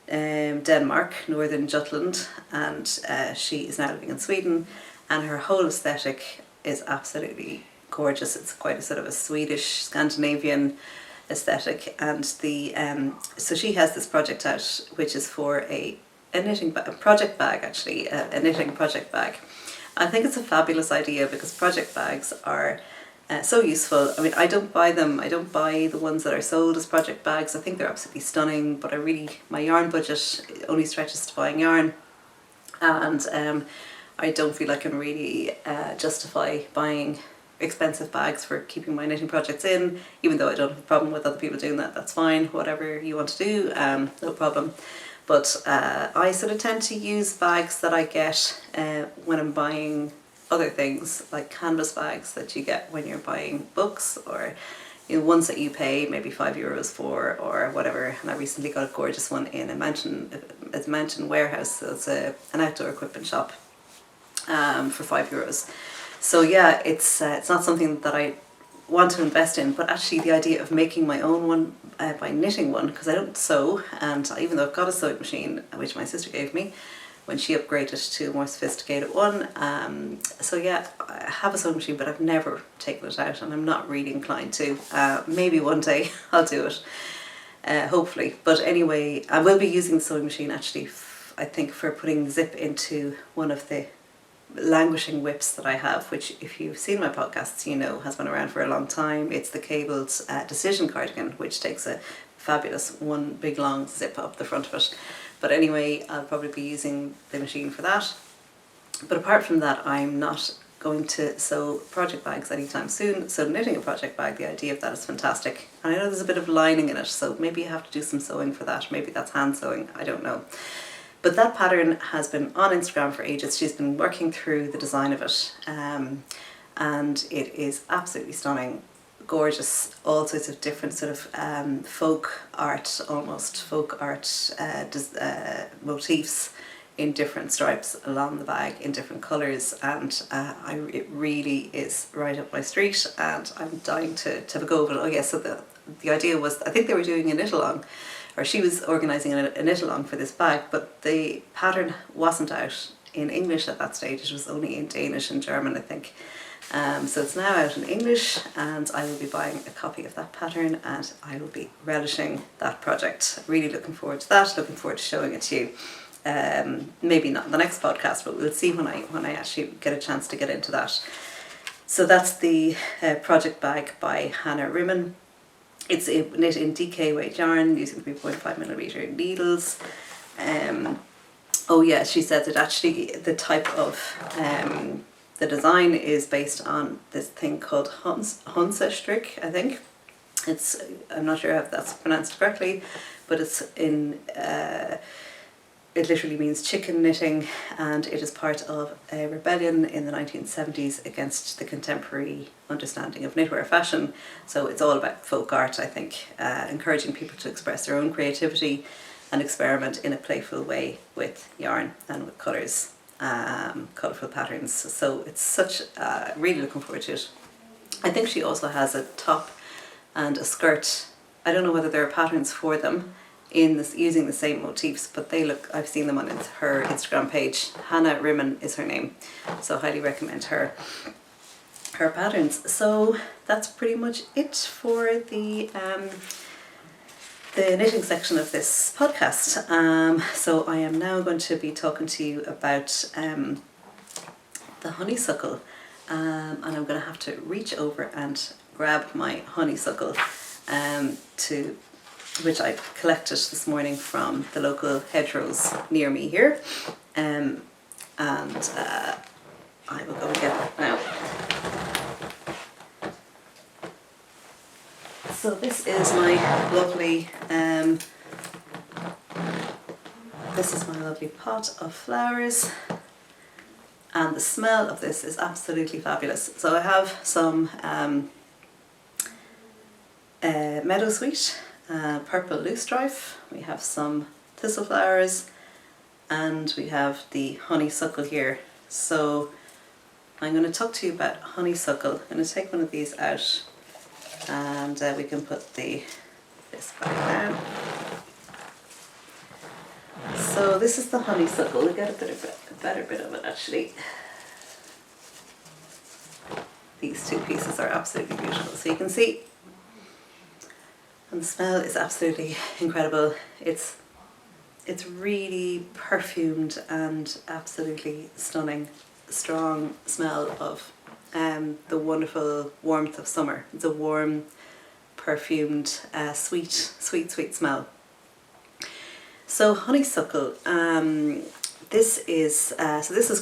Denmark, northern Jutland, and she is now living in Sweden, and her whole aesthetic is absolutely gorgeous. It's quite a sort of a Swedish, Scandinavian aesthetic, and so she has this project out which is for a knitting project bag, actually, a knitting project bag. I think it's a fabulous idea because project bags are so useful. I mean, I don't buy them. I don't buy the ones that are sold as project bags. I think they're absolutely stunning, but my yarn budget only stretches to buying yarn, and I don't feel I can really justify buying expensive bags for keeping my knitting projects in, even though I don't have a problem with other people doing that. That's fine, whatever you want to do, no problem. But I sort of tend to use bags that I get when I'm buying other things, like canvas bags that you get when you're buying books, or ones that you pay maybe €5 for or whatever. And I recently got a gorgeous one in a Mountain warehouse. So it's an outdoor equipment shop for €5. So yeah, it's not something that I want to invest in, but actually the idea of making my own one by knitting one, because I don't sew, and even though I've got a sewing machine which my sister gave me when she upgraded to a more sophisticated one. So yeah, I have a sewing machine, but I've never taken it out, and I'm not really inclined to. Maybe one day I'll do it, hopefully. But anyway, I will be using the sewing machine actually, I think, for putting zip into one of the languishing whips that I have, which if you've seen my podcasts you know has been around for a long time. It's the Cable's Decision cardigan, which takes a fabulous one big long zip up the front of it. But anyway, I'll probably be using the machine for that. But apart from that, I'm not going to sew project bags anytime soon. So knitting a project bag, the idea of that is fantastic. And I know there's a bit of lining in it, so maybe you have to do some sewing for that. Maybe that's hand sewing, I don't know. But that pattern has been on Instagram for ages. She's been working through the design of it, and it is absolutely stunning, gorgeous, all sorts of different sort of folk art motifs in different stripes along the bag in different colours, and it really is right up my street, and I'm dying to have a go of it. Oh yeah, so the idea was, I think they were doing a knit along, or she was organising a knit along for this bag, but the pattern wasn't out in English at that stage. It was only in Danish and German, I think. So it's now out in English, and I will be buying a copy of that pattern, and I will be relishing that project. Really looking forward to that, looking forward to showing it to you. Maybe not the next podcast, but we'll see when I actually get a chance to get into that. So that's the project bag by Hannah Rimmen. It's knit in DK weight yarn using 3.5mm needles. Oh yeah, she said that actually the type of the design is based on this thing called Honeysuckle, I think. I'm not sure if that's pronounced correctly, but it's in it literally means chicken knitting, and it is part of a rebellion in the 1970s against the contemporary understanding of knitwear fashion. So it's all about folk art, I think, encouraging people to express their own creativity and experiment in a playful way with yarn and with colours, colourful patterns. So it's such, really looking forward to it. I think she also has a top and a skirt. I don't know whether there are patterns for them in this using the same motifs, but they look, I've seen them on her Instagram page. Hannah Rimmen is her name, so highly recommend her patterns. So that's pretty much it for the knitting section of this podcast. So I am now going to be talking to you about the honeysuckle, and I'm going to have to reach over and grab my honeysuckle which I collected this morning from the local hedgerows near me here, and I will go and get it now. So this is my lovely pot of flowers, and the smell of this is absolutely fabulous. So I have some meadowsweet, purple loosestrife, we have some thistle flowers, and we have the honeysuckle here. So I'm going to talk to you about honeysuckle. I'm going to take one of these out, and we can put this back down. So this is the honeysuckle. We get a better bit of it actually. These two pieces are absolutely beautiful. So you can see, and the smell is absolutely incredible. It's really perfumed and absolutely stunning, strong smell of the wonderful warmth of summer. It's a warm, perfumed, sweet smell. So honeysuckle, this is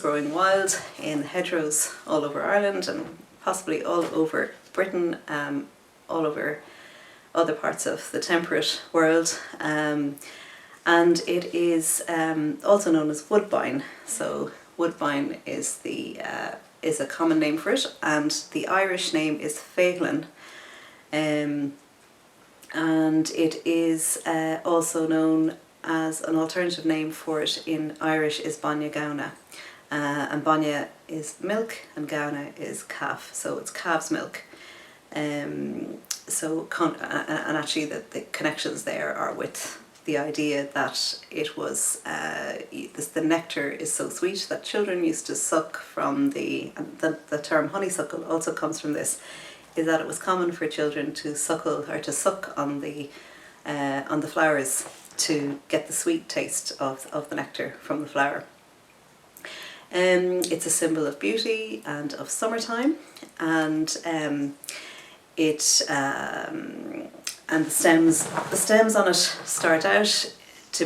growing wild in hedgerows all over Ireland and possibly all over Britain, all over other parts of the temperate world, and it is also known as woodbine. So woodbine is a common name for it, and the Irish name is féin, and it is also known as an alternative name for it in Irish is banya gauna, and banya is milk and gauna is calf, so it's calf's milk. And actually the connections there are with the idea that it was the nectar is so sweet that children used to suck from the term honeysuckle also comes from this, is that it was common for children to suckle or to suck on the flowers to get the sweet taste of the nectar from the flower. It's a symbol of beauty and of summertime, and and the stems on it start out to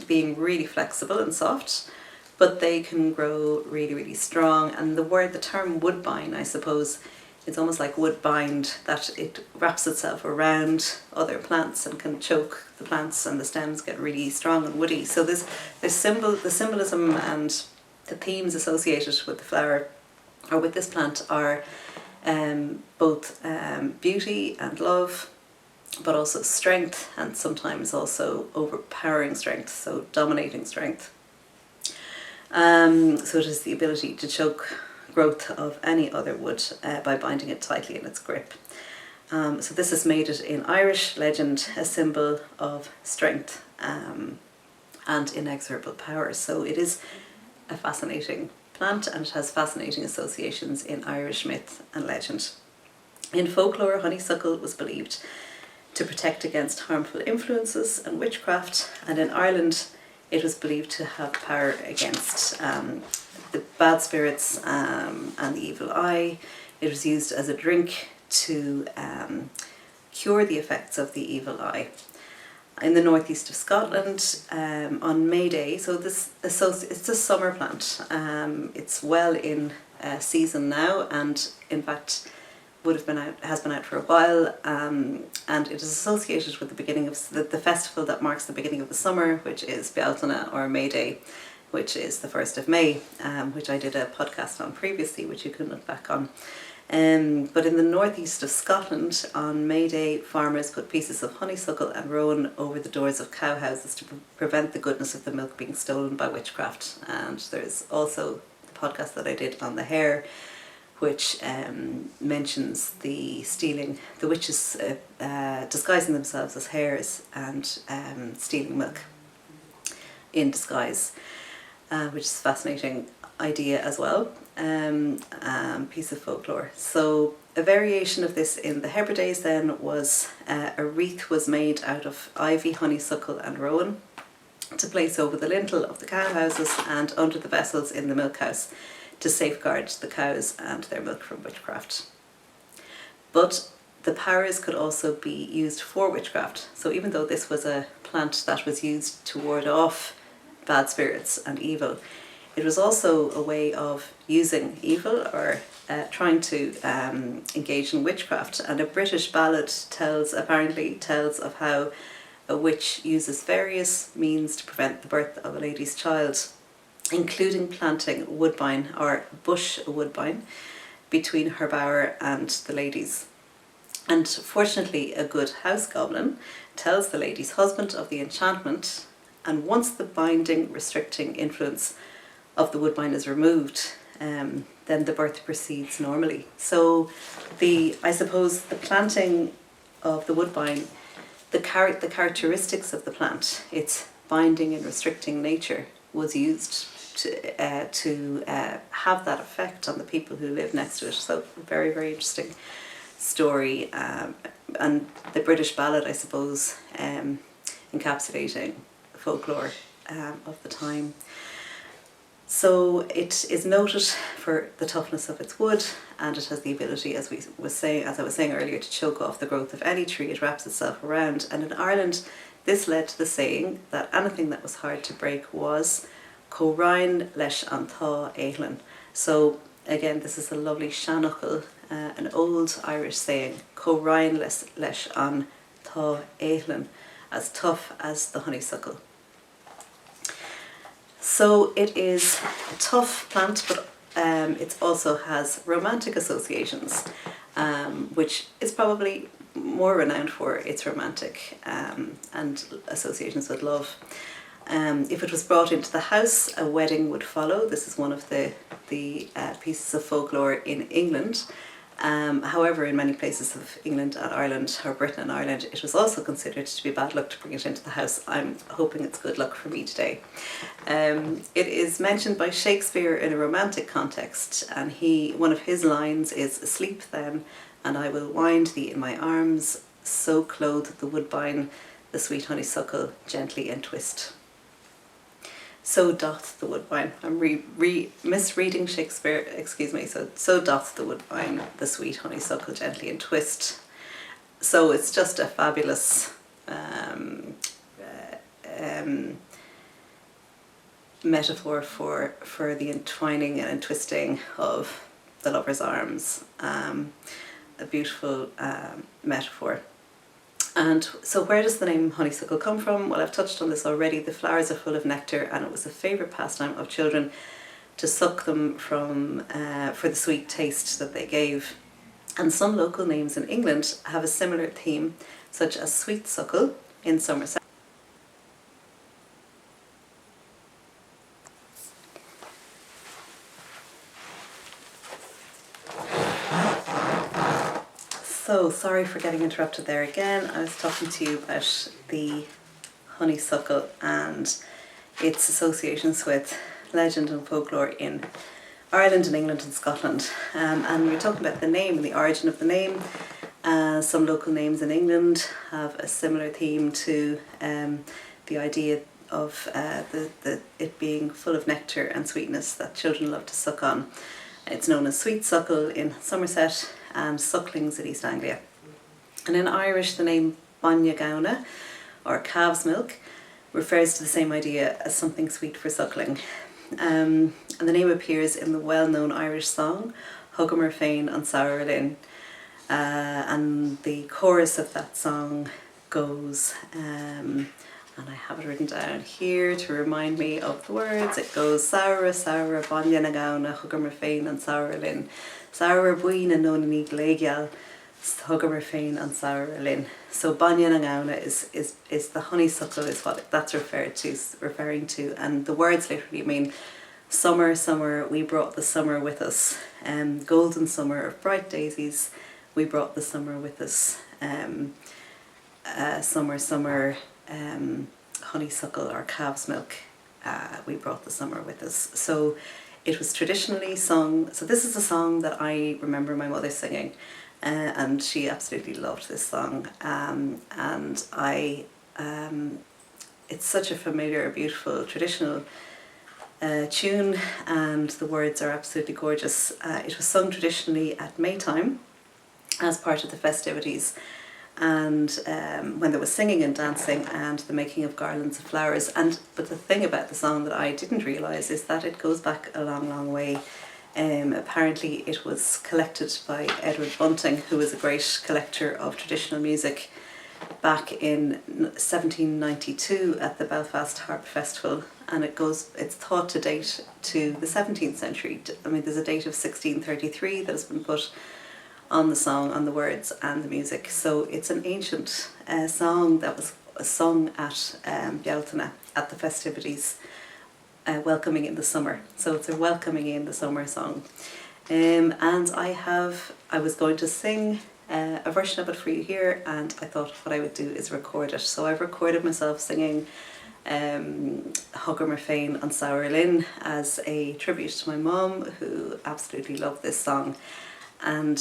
being really flexible and soft, but they can grow really, really strong. And the term woodbine, I suppose, it's almost like wood bind, that it wraps itself around other plants and can choke the plants, and the stems get really strong and woody. So the symbolism and the themes associated with the flower or with this plant are both beauty and love, but also strength, and sometimes also overpowering strength, so dominating strength. So it is the ability to choke growth of any other wood by binding it tightly in its grip. So this has made it in Irish legend a symbol of strength and inexorable power. So it is a fascinating plant, and it has fascinating associations in Irish myth and legend. In folklore, honeysuckle was believed to protect against harmful influences and witchcraft, and in Ireland it was believed to have power against the bad spirits and the evil eye. It was used as a drink to cure the effects of the evil eye. In the northeast of Scotland, on May Day, so it's a summer plant. It's well in season now, and in fact has been out for a while, and it is associated with the beginning of the festival that marks the beginning of the summer, which is Bealtaine, or May Day, which is the 1st of May, which I did a podcast on previously, which you can look back on. But in the northeast of Scotland, on May Day, farmers put pieces of honeysuckle and rowan over the doors of cow houses to prevent the goodness of the milk being stolen by witchcraft. And there's also the podcast that I did on the hare, which mentions the witches disguising themselves as hares and stealing milk in disguise, which is a fascinating idea as well, piece of folklore. So a variation of this in the Hebrides then was a wreath was made out of ivy, honeysuckle and rowan to place over the lintel of the cow houses and under the vessels in the milk house to safeguard the cows and their milk from witchcraft. But the powers could also be used for witchcraft. So even though this was a plant that was used to ward off bad spirits and evil, it was also a way of using evil or trying to engage in witchcraft. And a British ballad apparently tells of how a witch uses various means to prevent the birth of a lady's child, including planting woodbine or bush woodbine between her bower and the lady's. And fortunately, a good house goblin tells the lady's husband of the enchantment, and once the binding, restricting influence of the woodbine is removed, then the birth proceeds normally. So I suppose the planting of the woodbine, the characteristics of the plant, its binding and restricting nature, was used to have that effect on the people who live next to it. So very, very interesting story, and the British ballad, I suppose, encapsulating folklore of the time. So it is noted for the toughness of its wood, and it has the ability, as I was saying earlier, to choke off the growth of any tree it wraps itself around. And in Ireland, this led to the saying that anything that was hard to break was Córainn leis an tá éileann. So again, this is a lovely seanachal, an old Irish saying, Córainn leis an tá éileann, as tough as the honeysuckle. So it is a tough plant, but it also has romantic associations, which is probably more renowned for its romantic and associations with love. If it was brought into the house, a wedding would follow. This is one of the pieces of folklore in England. However, in many places of England and Ireland, or Britain and Ireland, it was also considered to be bad luck to bring it into the house. I'm hoping it's good luck for me today. It is mentioned by Shakespeare in a romantic context, and one of his lines is, "Sleep then, and I will wind thee in my arms, so clothe the woodbine, the sweet honeysuckle, gently entwist." So doth the woodbine. I'm misreading Shakespeare, excuse me. So doth the woodbine, the sweet honeysuckle, gently entwist. So it's just a fabulous metaphor for the entwining and entwisting of the lover's arms. A beautiful metaphor. And so where does the name honeysuckle come from? Well, I've touched on this already. The flowers are full of nectar, and it was a favourite pastime of children to suck them from for the sweet taste that they gave. And some local names in England have a similar theme, such as sweet suckle in Somerset. So, sorry for getting interrupted there again. I was talking to you about the honeysuckle and its associations with legend and folklore in Ireland and England and Scotland. And we were talking about the name and the origin of the name. Some local names in England have a similar theme to the idea of it being full of nectar and sweetness that children love to suck on. It's known as sweet suckle in Somerset and sucklings in East Anglia. And in Irish, the name Bainne Gabhna, or calves milk, refers to the same idea as something sweet for suckling. And the name appears in the well-known Irish song Thugamar féin an samhradh linn. And the chorus of that song goes, and I have it written down here to remind me of the words. It goes, "Samhradh, samhradh, Bainne Gabhna, Thugamar féin an samhradh linn. Samhradh buoine no ní gléigeal, Thugamar féin an samhradh linn." So Bainne Gabhna is the honeysuckle, is what that's referring to, and the words literally mean summer, summer, we brought the summer with us. Golden summer of bright daisies, we brought the summer with us. Summer, summer, honeysuckle or calves milk, we brought the summer with us. So it was traditionally sung. So this is a song that I remember my mother singing, and she absolutely loved this song. And it's such a familiar, beautiful, traditional tune, and the words are absolutely gorgeous. It was sung traditionally at Maytime as part of the festivities, and when there was singing and dancing and the making of garlands of flowers. But the thing about the song that I didn't realise is that it goes back a long, long way. Apparently it was collected by Edward Bunting, who was a great collector of traditional music, back in 1792 at the Belfast Harp Festival, and it's thought to date to the 17th century. I mean, there's a date of 1633 that has been put on the song, on the words and the music. So it's an ancient song that was sung at Bealtaine at the festivities, welcoming in the summer. So it's a welcoming in the summer song. And I was going to sing a version of it for you here, and I thought what I would do is record it. So I've recorded myself singing Thugamar féin an samhradh linn as a tribute to my mum, who absolutely loved this song. And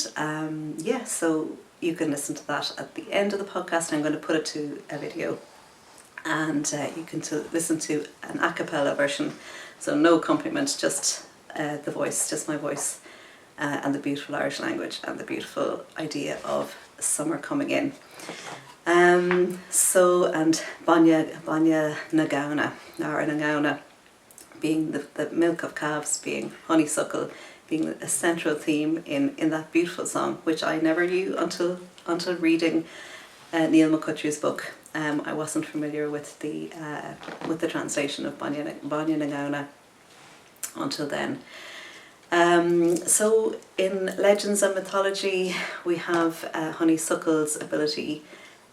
so you can listen to that at the end of the podcast. I'm going to put it to a video, and you can listen to an a cappella version, so no accompaniment, just the voice, just my voice, and the beautiful Irish language and the beautiful idea of summer coming in. And Bainne Gabhna, or Gabhna, being the milk of calves, being honeysuckle, being a central theme in that beautiful song, which I never knew until reading Neil McCutcheon's book. I wasn't familiar with the translation of Bainne Gabhna until then. So in legends and mythology, we have honeysuckle's ability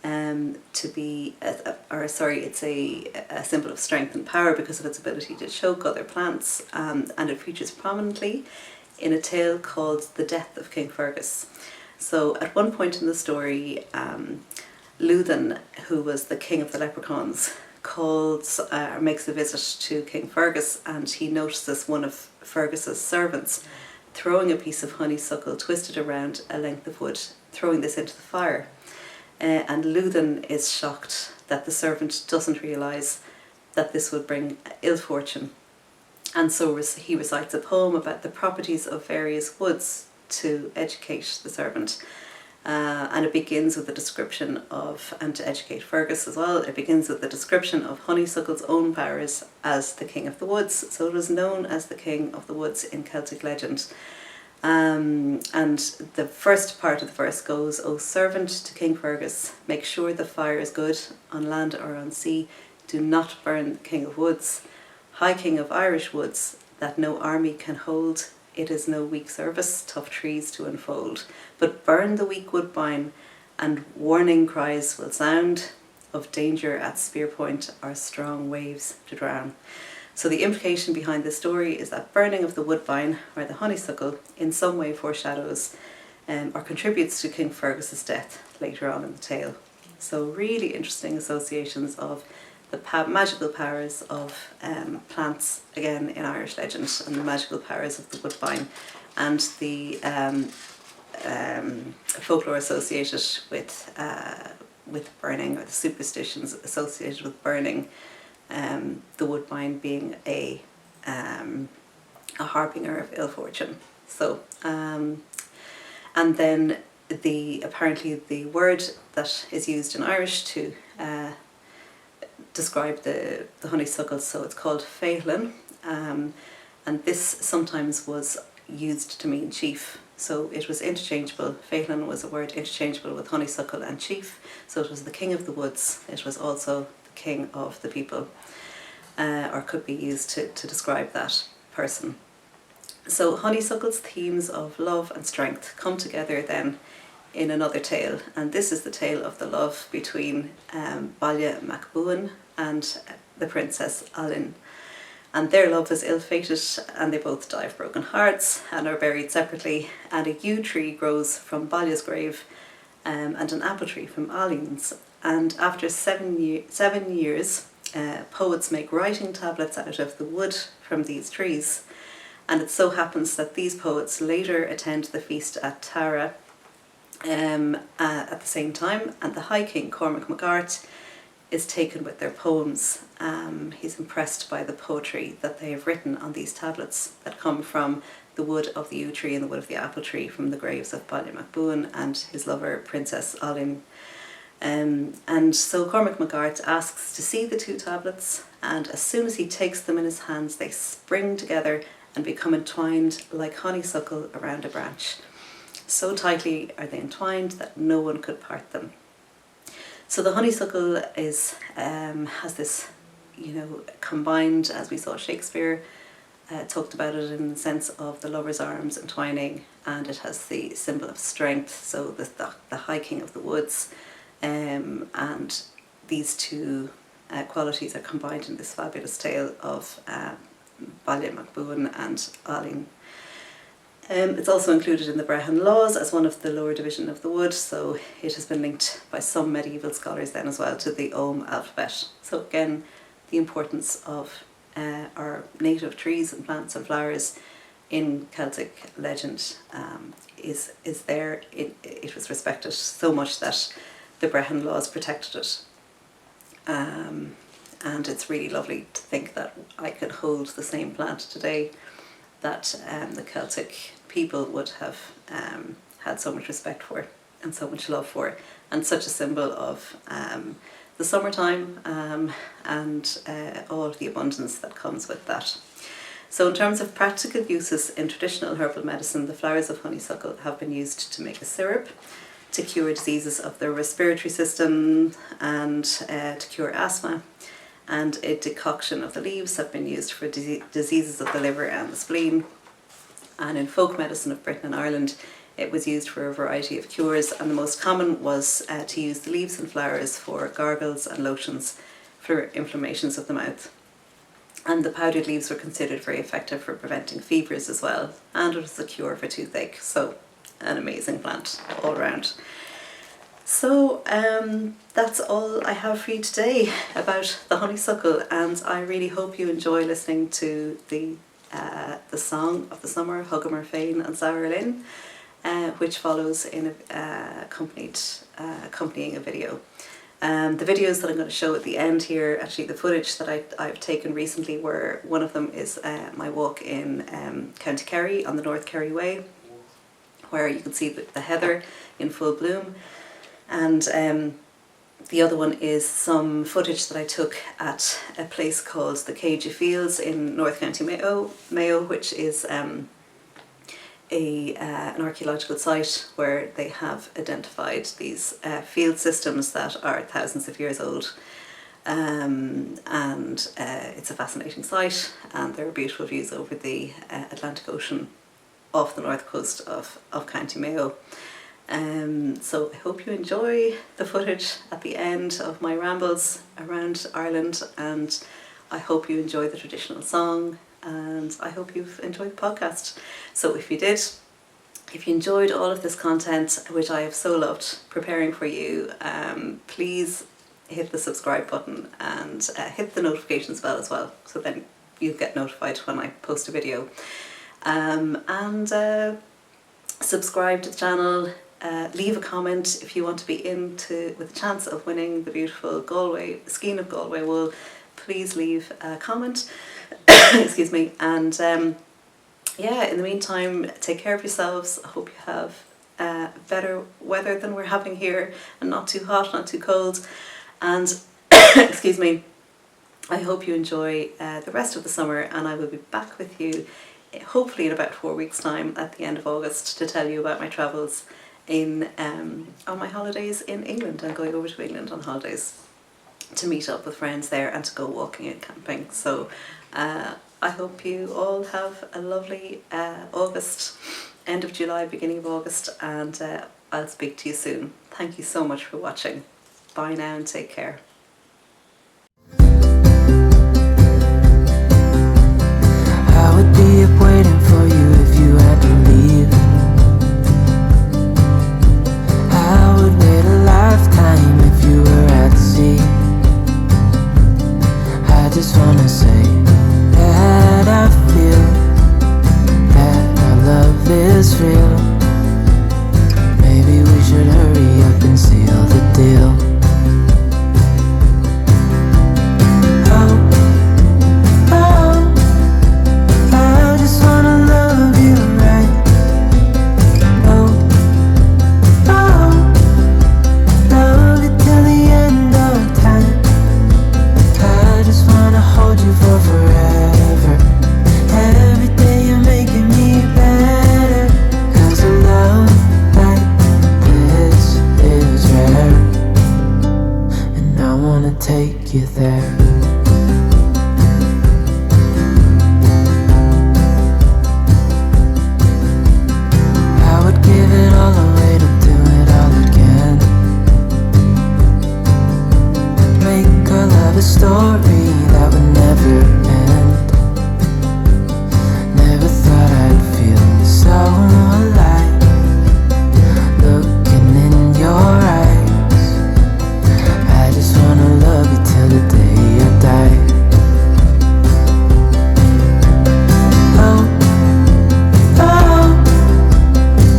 to be, it's a symbol of strength and power because of its ability to choke other plants, and it features prominently in a tale called The Death of King Fergus. So at one point in the story, Lúthien, who was the king of the leprechauns, makes a visit to King Fergus, and he notices one of Fergus's servants throwing a piece of honeysuckle twisted around a length of wood, throwing this into the fire. And Lúthien is shocked that the servant doesn't realise that this would bring ill fortune. And so he recites a poem about the properties of various woods to educate the servant. And it begins with a description of, and to educate Fergus as well, it begins with the description of Honeysuckle's own powers as the king of the woods. So it was known as the king of the woods in Celtic legend. And the first part of the verse goes, "O servant to King Fergus, make sure the fire is good, on land or on sea. Do not burn the king of woods, high king of Irish woods, that no army can hold. It is no weak service, tough trees to unfold. But burn the weak woodbine, and warning cries will sound of danger at spear point or strong waves to drown." So the implication behind this story is that burning of the woodbine, or the honeysuckle, in some way foreshadows or contributes to King Fergus's death later on in the tale. So really interesting associations of the magical powers of plants, again in Irish legend, and the magical powers of the woodbine, and the folklore associated with burning, or the superstitions associated with burning the woodbine being a harbinger of ill fortune. So, and then apparently the word that is used in Irish to describe the honeysuckle, so it's called féin, and this sometimes was used to mean chief. So it was interchangeable. Féin was a word interchangeable with honeysuckle and chief. So it was the king of the woods. It was also the king of the people, or could be used to describe that person. So honeysuckle's themes of love and strength come together then in another tale, and this is the tale of the love between Baile Mac Buin and the princess Alin. And their love is ill-fated, and they both die of broken hearts and are buried separately, and a yew tree grows from Baile's grave and an apple tree from Alin's. And after 7 years, poets make writing tablets out of the wood from these trees, and it so happens that these poets later attend the feast at Tara at the same time, and the High King Cormac MacArt is taken with their poems. He's impressed by the poetry that they have written on these tablets that come from the wood of the yew tree and the wood of the apple tree from the graves of Baile Mac Buin and his lover Princess Alin. And so Cormac MacArt asks to see the two tablets, and as soon as he takes them in his hands, they spring together and become entwined like honeysuckle around a branch. So tightly are they entwined that no one could part them. So the honeysuckle has this, combined, as we saw Shakespeare talked about it in the sense of the lover's arms entwining, and it has the symbol of strength, so the High King of the Woods, and these two qualities are combined in this fabulous tale of Baile Mac Buin and Alin. It's also included in the Brehon laws as one of the lower division of the wood, so it has been linked by some medieval scholars then as well to the Ogham alphabet. So again, the importance of our native trees and plants and flowers in Celtic legend is there. It was respected so much that the Brehon laws protected it. And it's really lovely to think that I could hold the same plant today that the Celtic people would have had so much respect for and so much love for, and such a symbol of the summertime and all of the abundance that comes with that. So in terms of practical uses in traditional herbal medicine, the flowers of honeysuckle have been used to make a syrup, to cure diseases of the respiratory system, and to cure asthma. And a decoction of the leaves have been used for diseases of the liver and the spleen. And in folk medicine of Britain and Ireland, it was used for a variety of cures, and the most common was to use the leaves and flowers for gargles and lotions for inflammations of the mouth. And the powdered leaves were considered very effective for preventing fevers as well, and it was a cure for toothache. So an amazing plant all around. So that's all I have for you today about the honeysuckle, and I really hope you enjoy listening to the song of the summer, Thugamar, féin and samhradh linn, which follows in accompanying a video. The videos that I'm going to show at the end here, actually the footage that I've taken recently, were one of them is my walk in County Kerry on the North Kerry Way, where you can see the heather in full bloom, and the other one is some footage that I took at a place called the Céide Fields in North County Mayo, which is an archaeological site where they have identified these field systems that are thousands of years old, and it's a fascinating site, and there are beautiful views over the Atlantic Ocean off the north coast of County Mayo. So I hope you enjoy the footage at the end of my rambles around Ireland, and I hope you enjoy the traditional song, and I hope you've enjoyed the podcast. So if you enjoyed all of this content, which I have so loved preparing for you, please hit the subscribe button and hit the notifications bell as well, so then you'll get notified when I post a video. And subscribe to the channel, leave a comment if you want to be with a chance of winning the beautiful skein of Galway wool. Please leave a comment. Excuse me. And yeah, in the meantime, take care of yourselves. I hope you have better weather than we're having here, and not too hot, not too cold. And excuse me, I hope you enjoy the rest of the summer, and I will be back with you hopefully in about 4 weeks' time at the end of August to tell you about my travels on my holidays in England. I'm going over to England on holidays to meet up with friends there and to go walking and camping. So I hope you all have a lovely August, end of July, beginning of August, and I'll speak to you soon. Thank you so much for watching. Bye now and take care. I would be up waiting for you if you had to leave. I would wait a lifetime if you were at sea. I just wanna say that I feel that our love is real. Maybe we should hurry up and seal the deal. Take you there. I would give it all away to do it all again. Make our love a story that would never end. Never thought I'd feel so alive, looking in your eyes. I just wanna love you till the day I die. Oh, oh,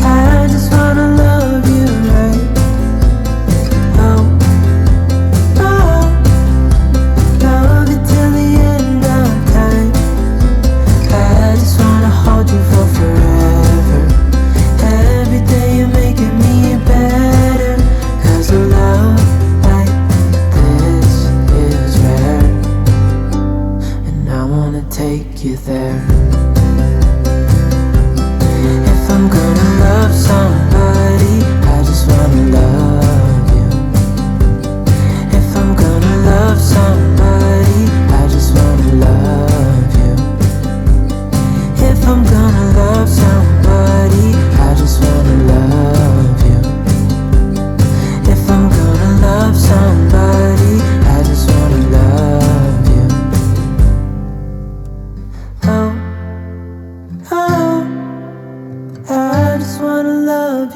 I just wanna love you right. Oh, oh, love you till the end of time. I just wanna hold you for forever. Every day you're making me better, 'cause I love take you there. If I'm gonna love somebody, I just wanna love you. If I'm gonna love somebody, I just wanna love you. If I'm gonna love somebody, I just wanna love you. If I'm gonna love somebody, I just wanna love you.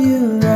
you